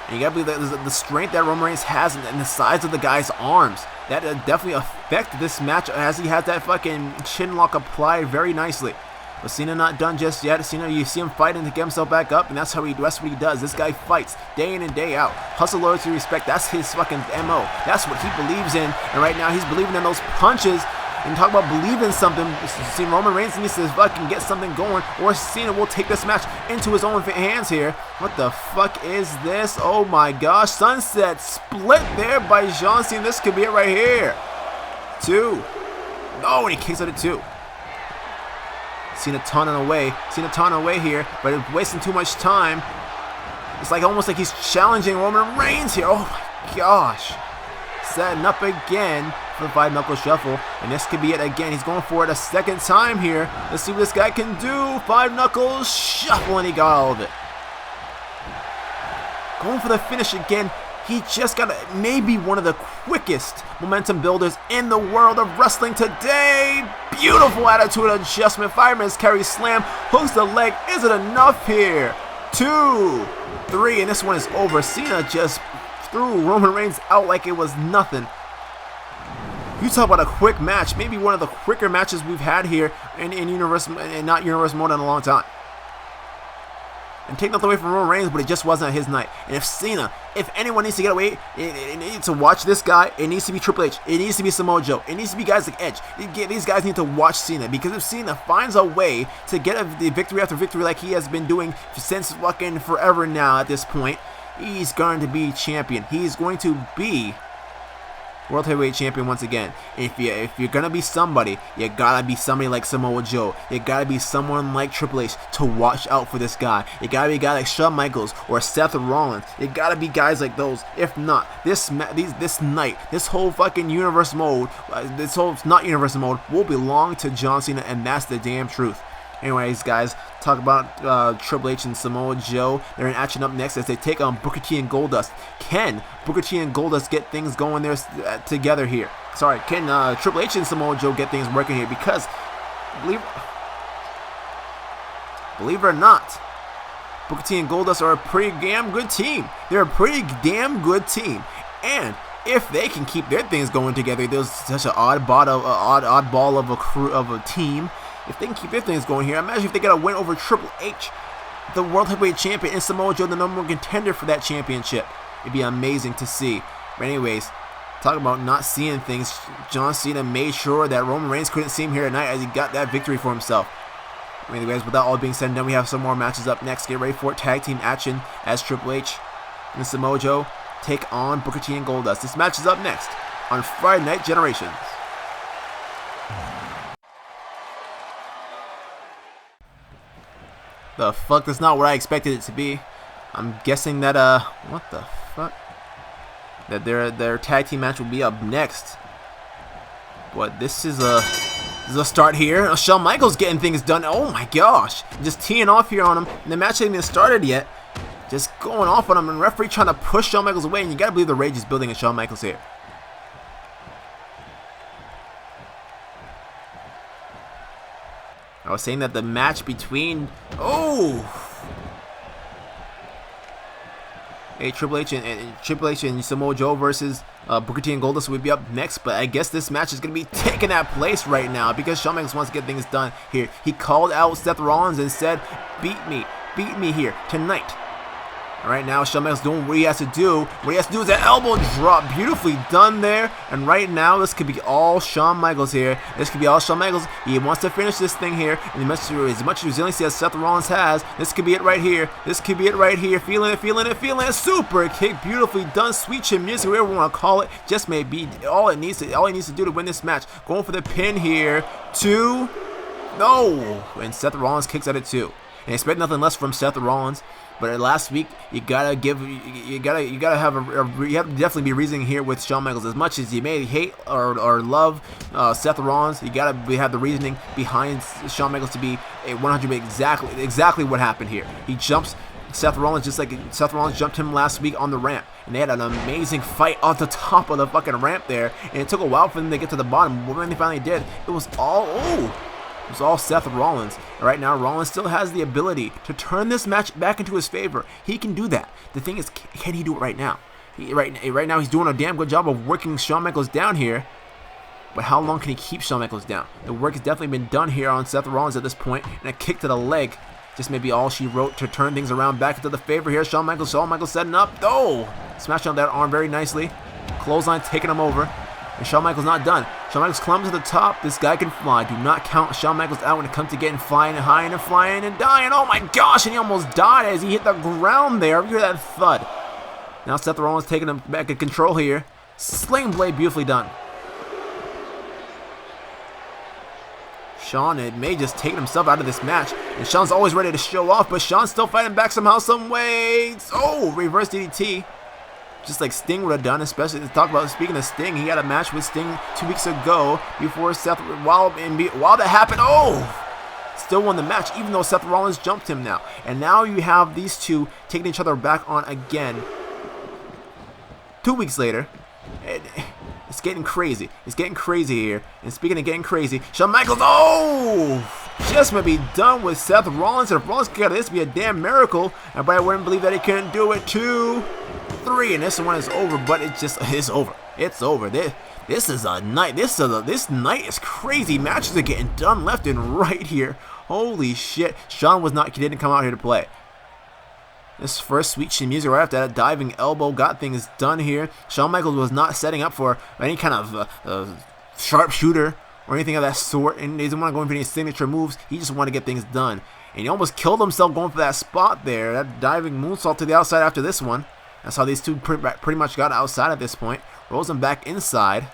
And you gotta believe that the strength that Roman Reigns has and the size of the guy's arms, that definitely affect this match, as he has that fucking chin lock applied very nicely. But Cena not done just yet. Cena, you see him fighting to get himself back up, and that's what he does. This guy fights day in and day out. Hustle, loyalty, respect. That's his fucking MO. That's what he believes in. And right now he's believing in those punches. And talk about believing something. See, Roman Reigns needs to fucking get something going, or Cena will take this match into his own hands here. What the fuck is this? Oh my gosh. Sunset split there by John Cena. This could be it right here. 2. Oh, and he kicks out at 2. Cena taunting away here, but it's wasting too much time. It's like almost like he's challenging Roman Reigns here. Oh my gosh. Setting up again for the 5-knuckle shuffle, and this could be it again. He's going for it a second time here. Let's see what this guy can do. 5-knuckle shuffle, and he got all of it. Going for the finish again. He just got maybe one of the quickest momentum builders in the world of wrestling today. Beautiful attitude adjustment. Fireman's carry slam. Hooks the leg. Is it enough here? 2, 3, and this one is over. Cena just threw Roman Reigns out like it was nothing. You talk about a quick match, maybe one of the quicker matches we've had here in not Universe mode in a long time. And take nothing away from Roman Reigns, but it just wasn't his night. And if anyone needs to get away, it needs to watch this guy. It needs to be Triple H. It needs to be Samoa Joe. It needs to be guys like Edge. These guys need to watch Cena, because if Cena finds a way to get the victory after victory like he has been doing since fucking forever now at this point, he's going to be champion. He's going to be World Heavyweight Champion once again. If you're gonna be somebody, you gotta be somebody like Samoa Joe. You gotta be someone like Triple H to watch out for this guy. You gotta be a guy like Shawn Michaels or Seth Rollins. You gotta be guys like those. If not, this night, this whole fucking universe mode, this whole not universe mode will belong to John Cena, and that's the damn truth. Anyways, guys, talk about Triple H and Samoa Joe. They're in action up next as they take on Booker T and Goldust. Can Booker T and Goldust get things going there together here? Sorry, can Triple H and Samoa Joe get things working here? Because, believe it or not, Booker T and Goldust are a pretty damn good team. They're a pretty damn good team. And if they can keep their things going together, there's such an oddball of a team. If they can keep their things going here, imagine if they get a win over Triple H, the World Heavyweight Champion, and Samoa Joe, the number one contender for that championship. It'd be amazing to see. But anyways, talk about not seeing things. John Cena made sure that Roman Reigns couldn't see him here tonight as he got that victory for himself. Anyways, with that all being said and done, we have some more matches up next. Get ready for tag team action as Triple H and Samoa Joe take on Booker T and Goldust. This match is up next on Friday Night Generations. The fuck, that's not what I expected it to be. I'm guessing that what the fuck? That their tag team match will be up next. But this is a start here. Shawn Michaels getting things done. Oh my gosh. Just teeing off here on him. And the match hasn't even started yet. Just going off on him, and referee trying to push Shawn Michaels away, and you gotta believe the rage is building in Shawn Michaels here. I was saying that the match between Triple H and Samoa Joe versus Booker T and Goldust would be up next, but I guess this match is gonna be taking that place right now because Shawn Michaels wants to get things done here. He called out Seth Rollins and said, beat me here tonight. Right now, Shawn Michaels doing what he has to do. What he has to do is that elbow drop. Beautifully done there. And right now, this could be all Shawn Michaels here. This could be all Shawn Michaels. He wants to finish this thing here. And as much resiliency as Seth Rollins has, this could be it right here. This could be it right here. Feeling it. Super kick. Beautifully done. Sweet chin music, whatever you want to call it. Just may be all he needs to do to win this match. Going for the pin here. No. And Seth Rollins kicks at it too. And expect nothing less from Seth Rollins. But last week, you have to definitely be reasoning here with Shawn Michaels. As much as you may hate or love Seth Rollins, you gotta have the reasoning behind Shawn Michaels to be a 100 exactly what happened here. He jumps Seth Rollins just like Seth Rollins jumped him last week on the ramp, and they had an amazing fight on the top of the fucking ramp there. And it took a while for them to get to the bottom. But when they finally did, it was all Seth Rollins. Right now, Rollins still has the ability to turn this match back into his favor. He can do that. The thing is, can he do it right now? Right now, he's doing a damn good job of working Shawn Michaels down here. But how long can he keep Shawn Michaels down? The work has definitely been done here on Seth Rollins at this point. And a kick to the leg just may be all she wrote to turn things around back into the favor here. Shawn Michaels setting up. Smashed on that arm very nicely. Clothesline taking him over. And Shawn Michaels not done. Shawn Michaels climbs to the top. This guy can fly. Do not count Shawn Michaels out when it comes to getting flying and high and flying and dying. Oh my gosh, and he almost died as he hit the ground there. You hear that thud. Now Seth Rollins taking him back in control here. Sling blade beautifully done. Shawn may just take himself out of this match. And Shawn's always ready to show off, but Shawn's still fighting back somehow, some way. Reverse DDT. Just like Sting would have done, especially to talk about. Speaking of Sting, he had a match with Sting 2 weeks ago before Seth. While that happened, still won the match, even though Seth Rollins jumped him now. And now you have these two taking each other back on again. 2 weeks later, it's getting crazy. It's getting crazy here. And speaking of getting crazy, Shawn Michaels, just might be done with Seth Rollins. And if Rollins could get this, be a damn miracle. Everybody wouldn't believe that he couldn't do it. 2, 3, and this one is over, but it's over. It's over. This is a night. This night is crazy. Matches are getting done left and right here. Holy shit. Shawn didn't come out here to play. This first sweet chin music right after that diving elbow got things done here. Shawn Michaels was not setting up for any kind of sharpshooter or anything of that sort, and he didn't want to go in for any signature moves. He just wanted to get things done. And he almost killed himself going for that spot there. That diving moonsault to the outside after this one. That's how these two pretty much got outside at this point. Rolls him back inside.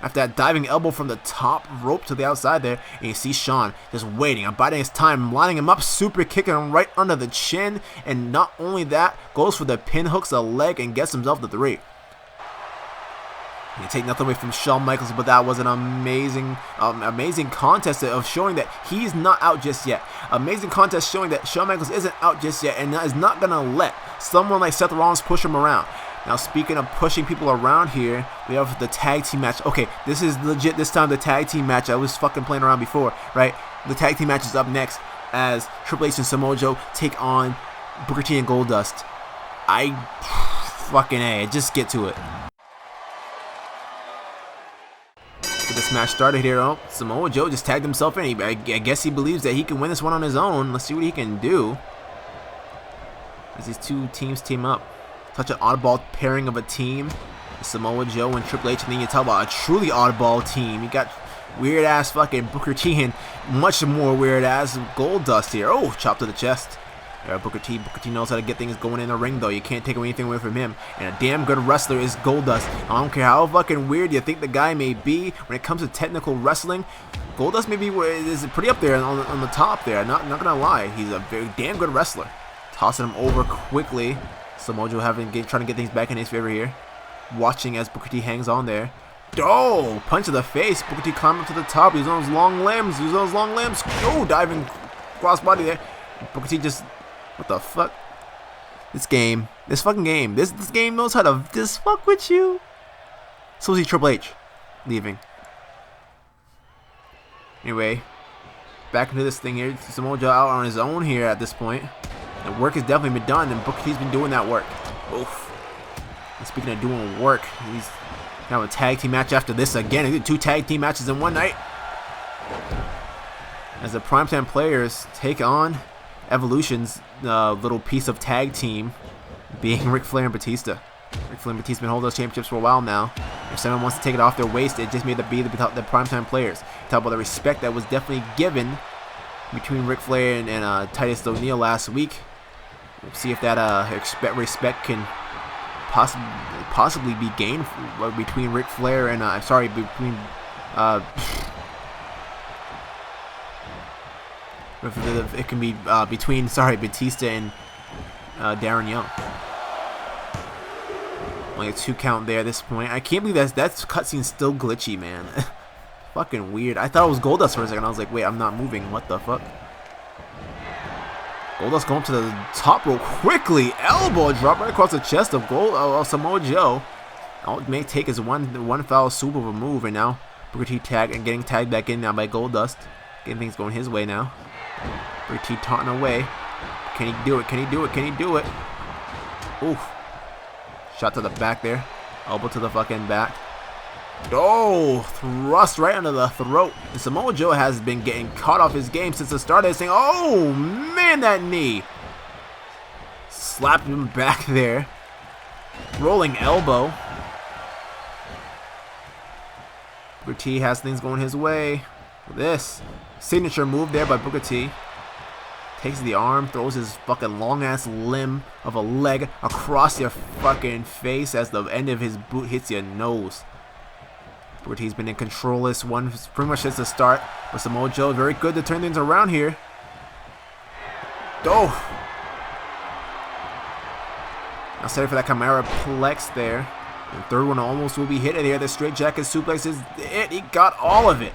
After that diving elbow from the top rope to the outside there, and you see Shawn just waiting, abiding his time, lining him up, super kicking him right under the chin, and not only that, goes for the pin, hooks a leg, and gets himself the 3. You take nothing away from Shawn Michaels, but that was an amazing contest of showing that he's not out just yet. Amazing contest showing that Shawn Michaels isn't out just yet, and is not gonna let someone like Seth Rollins push him around. Now, speaking of pushing people around here, we have the tag team match. Okay, this is legit this time, the tag team match. I was fucking playing around before, right? The tag team match is up next as Triple H and Samoa Joe take on Booker T and Goldust. Fucking A, just get to it. Get this match started here. Oh, Samoa Joe just tagged himself in. I guess he believes that he can win this one on his own. Let's see what he can do as these two teams team up. Such an oddball pairing of a team, Samoa Joe and Triple H, and then you talk about a truly oddball team. You got weird ass fucking Booker T and much more weird ass Goldust here. Oh, chop to the chest. Yeah, Booker T knows how to get things going in the ring though. You can't take anything away from him. And a damn good wrestler is Goldust. I don't care how fucking weird you think the guy may be when it comes to technical wrestling. Goldust maybe is pretty up there on the top there. Not gonna lie, he's a very damn good wrestler. Tossing him over quickly. Samoa Joe trying to get things back in his favor here. Watching as Booker T hangs on there. Oh, punch to the face. Booker T climbed up to the top. He's on his long limbs. Oh, diving crossbody there. Booker T just, what the fuck? This fucking game. This game knows how to just fuck with you. So is Triple H leaving. Anyway, back into this thing here. Samoa Joe out on his own here at this point. The work has definitely been done, and Booker T's been doing that work. Oof. And speaking of doing work, he's now a tag team match after this again. He did 2 tag team matches in one night. As the Primetime Players take on Evolution's little piece of tag team, being Ric Flair and Batista. Ric Flair and Batista been holding those championships for a while now. If someone wants to take it off their waist, it just made the Primetime Players. Talk about the respect that was definitely given between Ric Flair and Titus O'Neil last week. We'll see if that respect can possibly be gained between Ric Flair and between it can be between Batista and Darren Young. Only a 2 count there at this point. I can't believe that cutscene's still glitchy, man. Fucking weird. I thought it was Goldust for a second. I was like, wait, I'm not moving. What the fuck? Goldust going to the top rope quickly. Elbow drop right across the chest of Samoa Joe. It may take his one foul swoop of a move, and now Booker T getting tagged back in now by Goldust. Getting things going his way now. Booker T taunting away. Can he do it? Can he do it? Can he do it? Oof. Shot to the back there. Elbow to the fucking back. Oh, thrust right under the throat. And Samoa Joe has been getting caught off his game since the start of this thing. Oh, man, that knee. Slapped him back there. Rolling elbow. Booker T has things going his way. This signature move there by Booker T. Takes the arm, throws his fucking long-ass limb of a leg across your fucking face as the end of his boot hits your nose. Booker T's been in control this one pretty much since the start. But Samoa Joe very good to turn things around here. Oh! Now sorry for that Chimera Plex there. The third one almost will be hit here. The straight jacket suplex is it. He got all of it.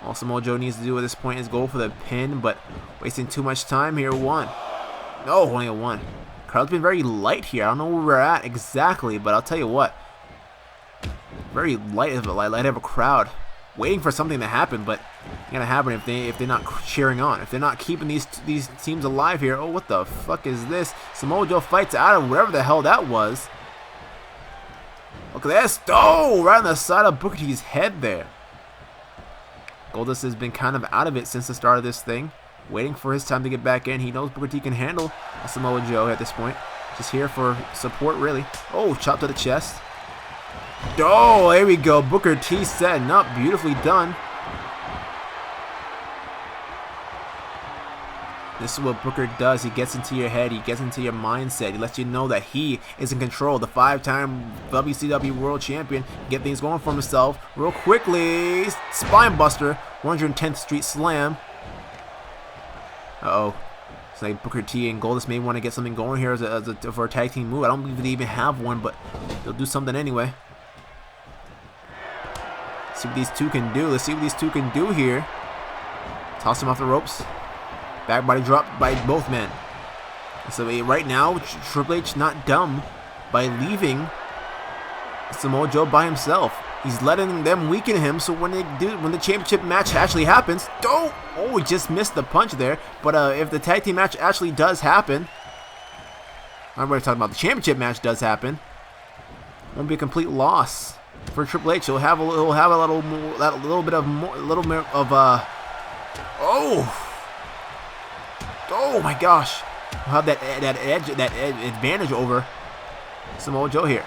All Samoa Joe needs to do at this point is go for the pin, but wasting too much time here. 1. No, only a 1. Crowd's been very light here. I don't know where we're at exactly, but I'll tell you what. Very light of a crowd, waiting for something to happen, but it's gonna happen if they're not cheering on, if they're not keeping these teams alive here. Oh, what the fuck is this? Samoa Joe fights out of whatever the hell that was. Look at this. Oh, right on the side of Booker T's head there. Goldust has been kind of out of it since the start of this thing. Waiting for his time to get back in. He knows Booker T can handle a Samoa Joe at this point. Just here for support, really. Oh, chop to the chest. Oh, there we go. Booker T setting up. Beautifully done. This is what Booker does. He gets into your head. He gets into your mindset. He lets you know that he is in control. The 5-time WCW World Champion. Get things going for himself real quickly. Spine buster. 110th Street Slam. Uh-oh. It's like Booker T and Goldust may want to get something going here for a tag team move. I don't believe they even have one, but they'll do something anyway. Let's see what these two can do. Let's see what these two can do here. Toss him off the ropes. Back body drop by both men. So right now, Triple H not dumb by leaving Samoa Joe by himself. He's letting them weaken him, so when the championship match actually happens, he just missed the punch there. But if the tag team match actually does happen, I'm already talking about the championship match does happen, it won't be a complete loss for Triple H. He'll have a little bit of oh my gosh, he'll have that advantage over Samoa Joe here.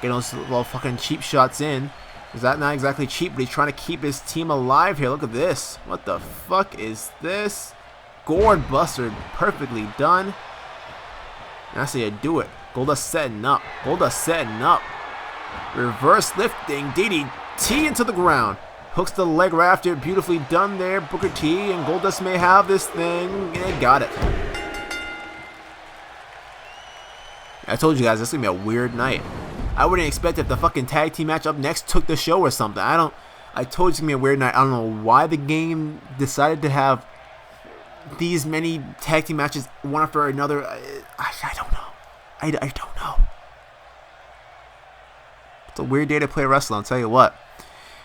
Getting those little fucking cheap shots in. Is that not exactly cheap, but he's trying to keep his team alive here. Look at this. What the fuck is this? Gourd Buster, perfectly done. That's how you do it. Goldust setting up. Goldust setting up. Reverse lifting DDT into the ground. Hooks the leg rafter. Beautifully done there. Booker T and Goldust may have this thing. They got it. I told you guys, this is going to be a weird night. I wouldn't expect if the fucking tag team match up next took the show or something. I told you it's going to be a weird night. I don't know why the game decided to have these many tag team matches one after another. I don't know. I don't know. It's a weird day to play wrestling, I'll tell you what.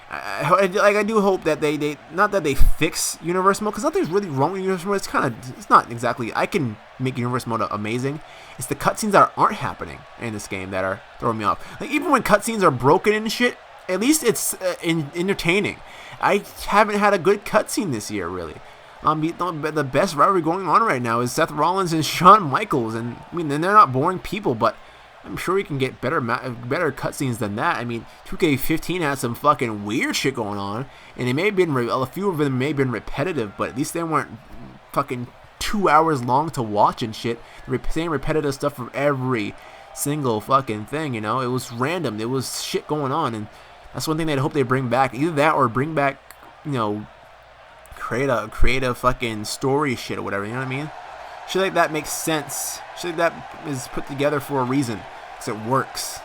I do hope that they not that they fix Universe Mode, because nothing's really wrong with Universe Mode. It's not exactly, I can make Universe Mode amazing. It's the cutscenes that aren't happening in this game that are throwing me off. Like, even when cutscenes are broken and shit, at least it's entertaining. I haven't had a good cutscene this year, really. The best rivalry going on right now is Seth Rollins and Shawn Michaels, and I mean, they're not boring people, but I'm sure we can get better cutscenes than that. I mean, 2K15 had some fucking weird shit going on, and they may have been a few of them may have been repetitive, but at least they weren't fucking 2 hours long to watch and shit. Same repetitive stuff from every single fucking thing, you know. It was random. There was shit going on, and that's one thing I'd hope they bring back. Either that or bring back, you know, create a fucking story shit or whatever. You know what I mean? Shit like that makes sense. Shit like that is put together for a reason. It works.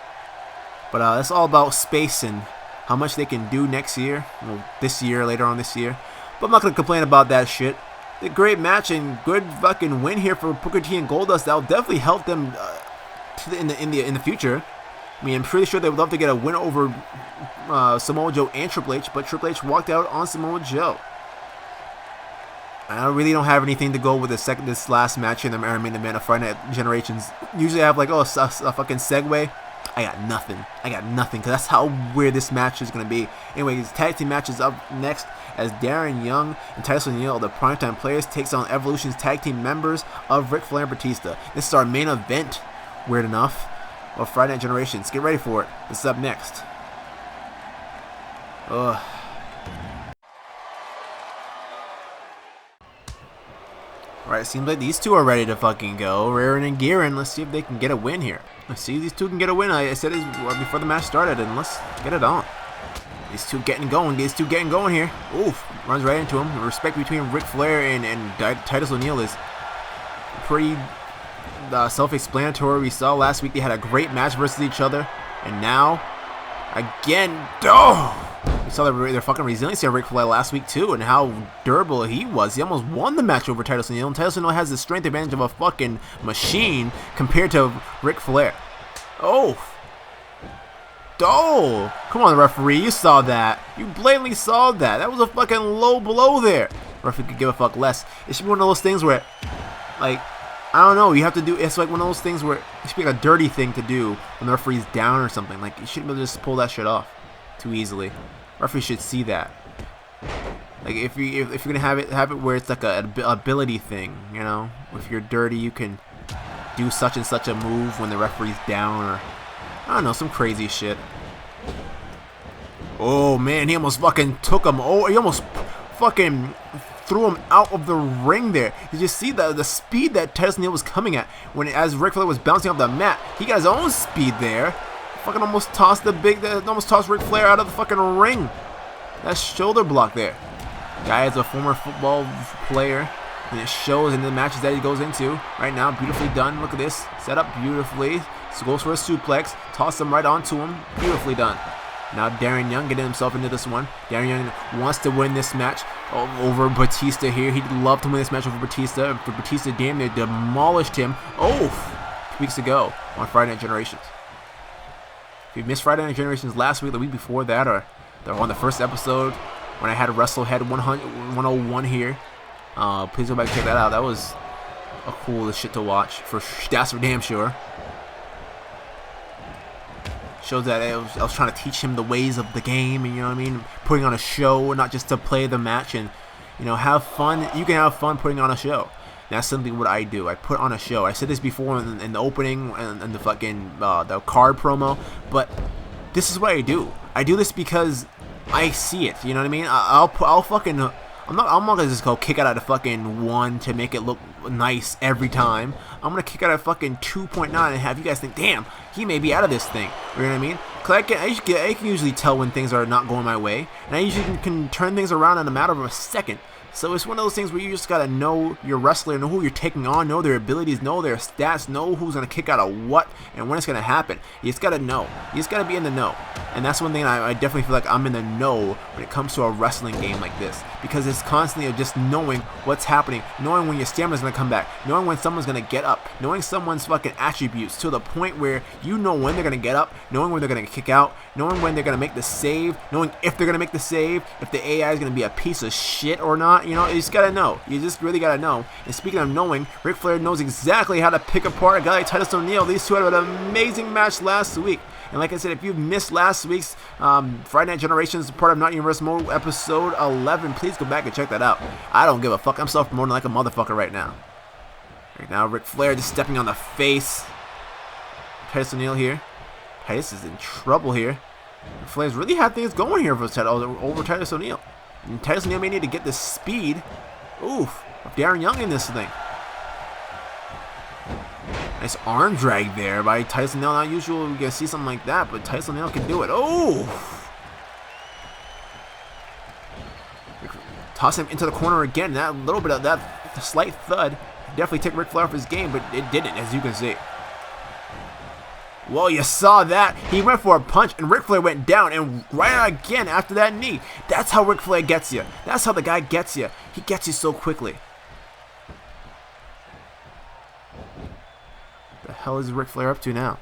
But it's all about space and how much they can do next year, this year, later on this year. But I'm not gonna complain about that shit. A great match and good fucking win here for Booker T and Goldust. That'll definitely help them in the future. I mean, I'm pretty sure they would love to get a win over Samoa Joe and Triple H, but Triple H walked out on Samoa Joe. I really don't have anything to go with this last match in the main event of Friday Night Generations. Usually I have like, a fucking segue. I got nothing, because that's how weird this match is going to be. Anyways, tag team match is up next as Darren Young and Titus O'Neil, the Primetime Players, takes on Evolution's tag team members of Ric Flair and Batista. This is our main event, weird enough, of Friday Night Generations. Get ready for it. This is up next. Ugh. Alright, seems like these two are ready to fucking go. Rarin and Gearin, let's see if they can get a win here. Let's see if these two can get a win. I said it before the match started, and let's get it on. These two getting going here. Oof, runs right into him. The respect between Ric Flair and Titus O'Neil is pretty self-explanatory. We saw last week they had a great match versus each other, and now, again, we saw their fucking resiliency of Ric Flair last week too, and how durable he was. He almost won the match over Titus O'Neil, and Titus O'Neil has the strength advantage of a fucking machine compared to Ric Flair. Oh, come on, referee, you saw that. You blatantly saw that. That was a fucking low blow there. Referee could give a fuck less. It should be one of those things where, like, I don't know. You have to do. It's like one of those things where it's like a dirty thing to do when the referee's down or something. Like you shouldn't be able to just pull that shit off too easily. Referee should see that. Like if you're gonna have it where it's like a ability thing, you know. If you're dirty, you can do such and such a move when the referee's down, or I don't know, some crazy shit. Oh man, he almost fucking took him. Oh, he almost fucking threw him out of the ring there. Did you see the speed that Titus O'Neil was coming at as Ric Flair was bouncing off the mat? He got his own speed there. Fucking almost tossed almost tossed Ric Flair out of the fucking ring. That shoulder block there. Guy is a former football player, and it shows in the matches that he goes into right now. Beautifully done. Look at this. Set up beautifully. So goes for a suplex. Toss him right onto him. Beautifully done. Now Darren Young getting himself into this one. Darren Young wants to win this match over Batista here. He'd love to win this match over Batista. For Batista damn near demolished him. 2 weeks ago on Friday Night Generations. If you missed Friday Night Generations last week, the week before that, or on the first episode when I had WrestleHead 101 here, please go back and check that out. That was a cool shit to watch. That's for damn sure. Shows that I was trying to teach him the ways of the game, and you know what I mean, putting on a show, not just to play the match, and you know, have fun. You can have fun putting on a show. That's simply what I do. I put on a show. I said this before in the opening and the fucking the card promo, but this is what I do. I do this because I see it. You know what I mean? I'll fucking. I'm not gonna just go kick out at a fucking 1 to make it look nice every time. I'm gonna kick out at fucking 2.9 and have you guys think, damn, he may be out of this thing. You know what I mean? Cause I can usually tell when things are not going my way, and I usually can turn things around in a matter of a second. So it's one of those things where you just gotta know your wrestler, know who you're taking on, know their abilities, know their stats, know who's gonna kick out of what, and when it's gonna happen. You just gotta know. You just gotta be in the know. And that's one thing I definitely feel like I'm in the know when it comes to a wrestling game like this, because it's constantly just knowing what's happening, knowing when your stamina's gonna come back, knowing when someone's gonna get up, knowing someone's fucking attributes to the point where you know when they're gonna get up, knowing when they're gonna kick out, knowing when they're gonna make the save, knowing if they're gonna make the save, if the AI is gonna be a piece of shit or not. You know, you just gotta know. You just really gotta know. And speaking of knowing, Ric Flair knows exactly how to pick apart a guy like Titus O'Neil. These two had an amazing match last week. And like I said, if you missed last week's Friday Night Generations, part of Not Universe Mode episode 11, please go back and check that out. I don't give a fuck. I'm self-promoting like a motherfucker right now. Right now, Ric Flair just stepping on the face. Titus O'Neil here. Titus is in trouble here. Ric Flair's really had things going here over Titus O'Neil. And Titus O'Neil may need to get the speed. Oof. Of Darren Young in this thing. Nice arm drag there by Titus O'Neil. Not usual we can see something like that, but Titus O'Neil can do it. Oh! Toss him into the corner again. That little bit of that slight thud definitely took Ric Flair off his game, but it didn't, as you can see. Well, you saw that. He went for a punch, and Ric Flair went down, and right out again after that knee. That's how Ric Flair gets you. That's how the guy gets you. He gets you so quickly. The hell is Ric Flair up to now?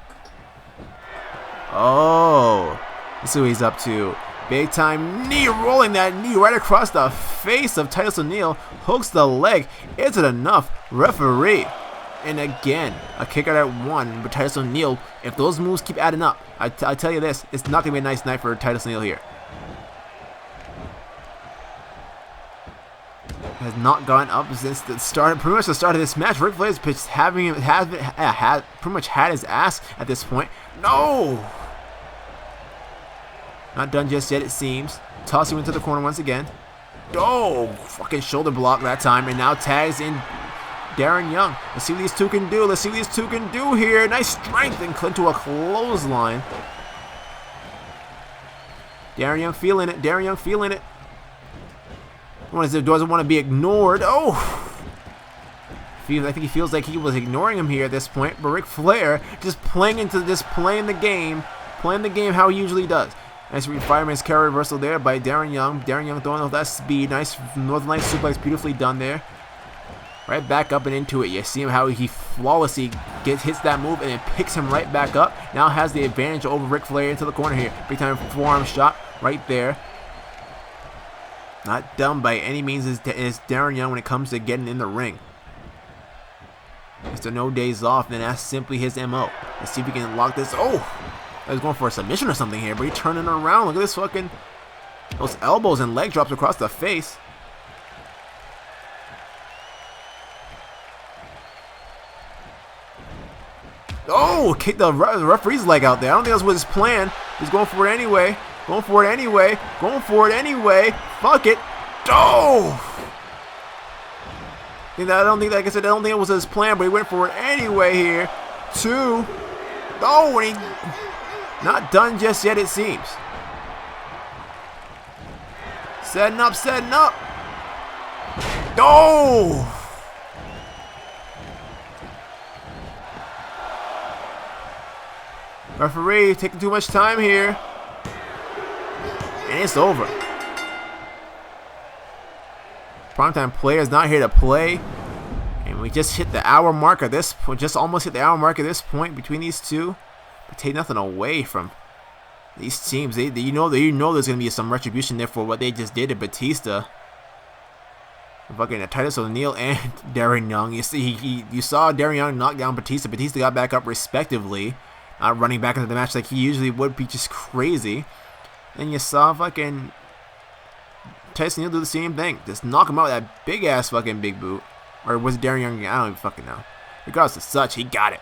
Oh, let's see what he's up to. Big time knee, rolling that knee right across the face of Titus O'Neil. Hooks the leg. Is it enough? Referee. And again, a kick out at 1, but Titus O'Neil, if those moves keep adding up, I tell you this, it's not going to be a nice night for Titus O'Neil here. Has not gone up since the start, pretty much the start of this match. Ric Flair's pitched pretty much had his ass at this point. No! Not done just yet, it seems. Tossing him into the corner once again. Oh, fucking shoulder block that time, and now tags in Darren Young. Let's see what these two can do. Let's see what these two can do here. Nice strength and into a clothesline. Darren Young feeling it. Darren Young feeling it. Doesn't want to be ignored. Oh! I think he feels like he was ignoring him here at this point. But Ric Flair just playing the game how he usually does. Nice fireman's carry reversal there by Darren Young. Darren Young throwing off that speed. Nice Northern Lights suplex, beautifully done there. Right back up and into it. You see him how he flawlessly hits that move and it picks him right back up. Now has the advantage over Ric Flair into the corner here. Big time forearm shot right there. Not dumb by any means is Darren Young when it comes to getting in the ring. Mr. No Days Off, then that's simply his MO. Let's see if we can lock this. Oh! I was going for a submission or something here, but he's turning around. Look at this fucking... those elbows and leg drops across the face. Oh! Kicked the referee's leg out there. I don't think that was his plan. He's going for it anyway. Going for it anyway. Going for it anyway. Fuck it. Oh! I don't think, like I said, I don't think it was his plan, but he went for it anyway here. 2. Oh, and he not done just yet, it seems. Setting up, setting up. Oh! Referee taking too much time here. And it's over. Primetime players not here to play. And we just hit the hour mark at this point. Just almost hit the hour mark at this point between these two. But take nothing away from these teams. You know there's gonna be some retribution there for what they just did to Batista. Fucking Titus O'Neil and Darren Young. You see, you saw Darren Young knock down Batista. Batista got back up respectively, running back into the match like he usually would be, just crazy. Then you saw fucking Titus O'Neil do the same thing. Just knock him out with that big ass fucking big boot. Or was it Darren Young? I don't even fucking know. Regardless of such, he got it.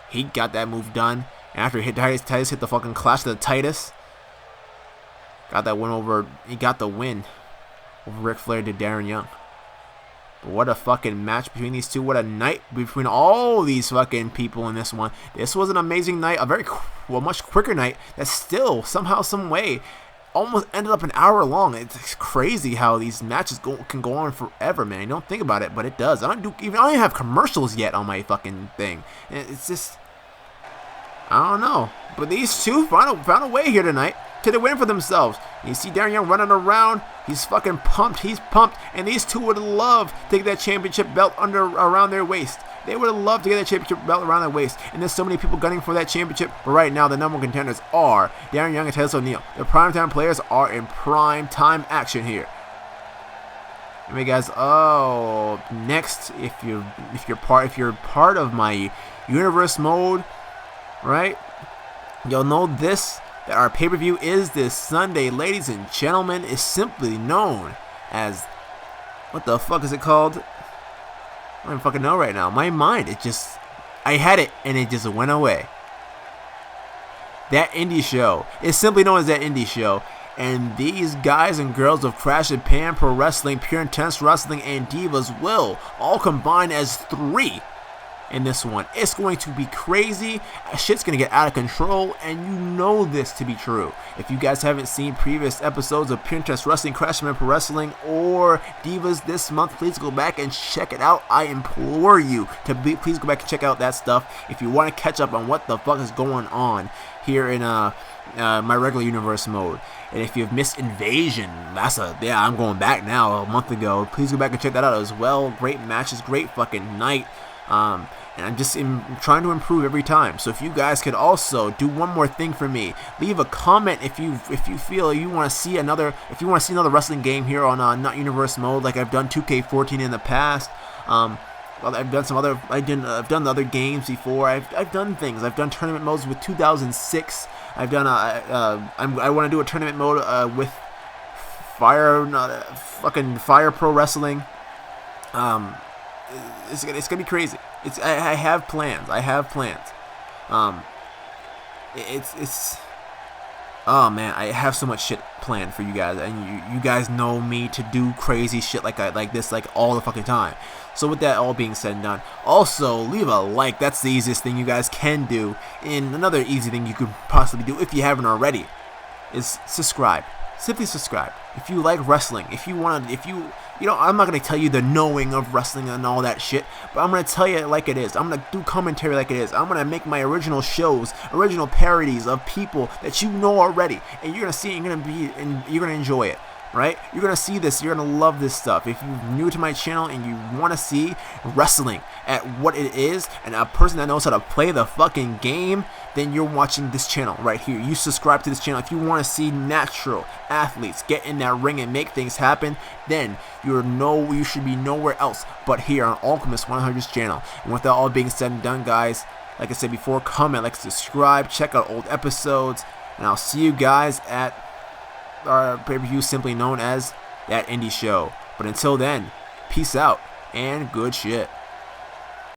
He got that move done. And after he hit Titus hit the fucking Clash of the Titus. Got that win over. He got the win over Ric Flair to Darren Young. But what a fucking match between these two. What a night between all these fucking people in this one. This was an amazing night. A much quicker night that still, somehow, some way, almost ended up an hour long. It's crazy how these matches can go on forever, man. You don't think about it, but it does. I don't even have commercials yet on my fucking thing. It's just, I don't know. But these two found a way here tonight to win for themselves. You see Darren Young running around. He's fucking pumped. He's pumped. And these two would love to get that championship belt around their waist. They would have loved to get that championship belt around their waist. And there's so many people gunning for that championship. But right now, the number one contenders are Darren Young and Titus O'Neil. The primetime players are in prime time action here. Anyway, guys. Oh, next, if you're part of my universe mode, right? You'll know this. That our pay-per-view is this Sunday, ladies and gentlemen. Is simply known as, what the fuck is it called? I don't even fucking know right now. My mind, I had it and it just went away. That indie show is simply known as That Indie Show. And these guys and girls of Crash and Pan Pro Wrestling, Pure Intense Wrestling, and Divas will all combine as 3 in this one. It's going to be crazy. Shit's gonna get out of control, and you know this to be true. If you guys haven't seen previous episodes of Pure Intense Wrestling, Crash and Pro Wrestling, or Divas this month, please go back and check it out. I implore you to please go back and check out that stuff if you want to catch up on what the fuck is going on here in my regular universe mode. And if you've missed Invasion, I'm going back now, a month ago. Please go back and check that out as well. Great matches, great fucking night. And I'm just trying to improve every time. So if you guys could also do one more thing for me, leave a comment if you feel you want to see another wrestling game here on Not Universe mode, like I've done 2K14 in the past. I've done the other games before. I've done things. I've done tournament modes with 2006. I've done I want to do a tournament mode with Fire Pro Wrestling. It's gonna be crazy. I have plans. Oh man, I have so much shit planned for you guys, and you guys know me to do crazy shit like this all the fucking time. So with that all being said and done, also leave a like. That's the easiest thing you guys can do. And another easy thing you could possibly do if you haven't already is subscribe. Simply subscribe. If you like wrestling, I'm not going to tell you the knowing of wrestling and all that shit, but I'm going to tell you it like it is. I'm going to do commentary like it is. I'm going to make my original shows, original parodies of people that you know already, and you're going to see it, and you're going to enjoy it. right? You're going to see this. You're going to love this stuff. If you're new to my channel and you want to see wrestling at what it is and a person that knows how to play the fucking game, then you're watching this channel right here. You subscribe to this channel. If you want to see natural athletes get in that ring and make things happen, then you should be nowhere else but here on Alchemist 100's channel. And with that all being said and done, guys, like I said before, comment, like, subscribe, check out old episodes, and I'll see you guys at our pay-per-view simply known as That Indie Show. But until then, peace out and good shit.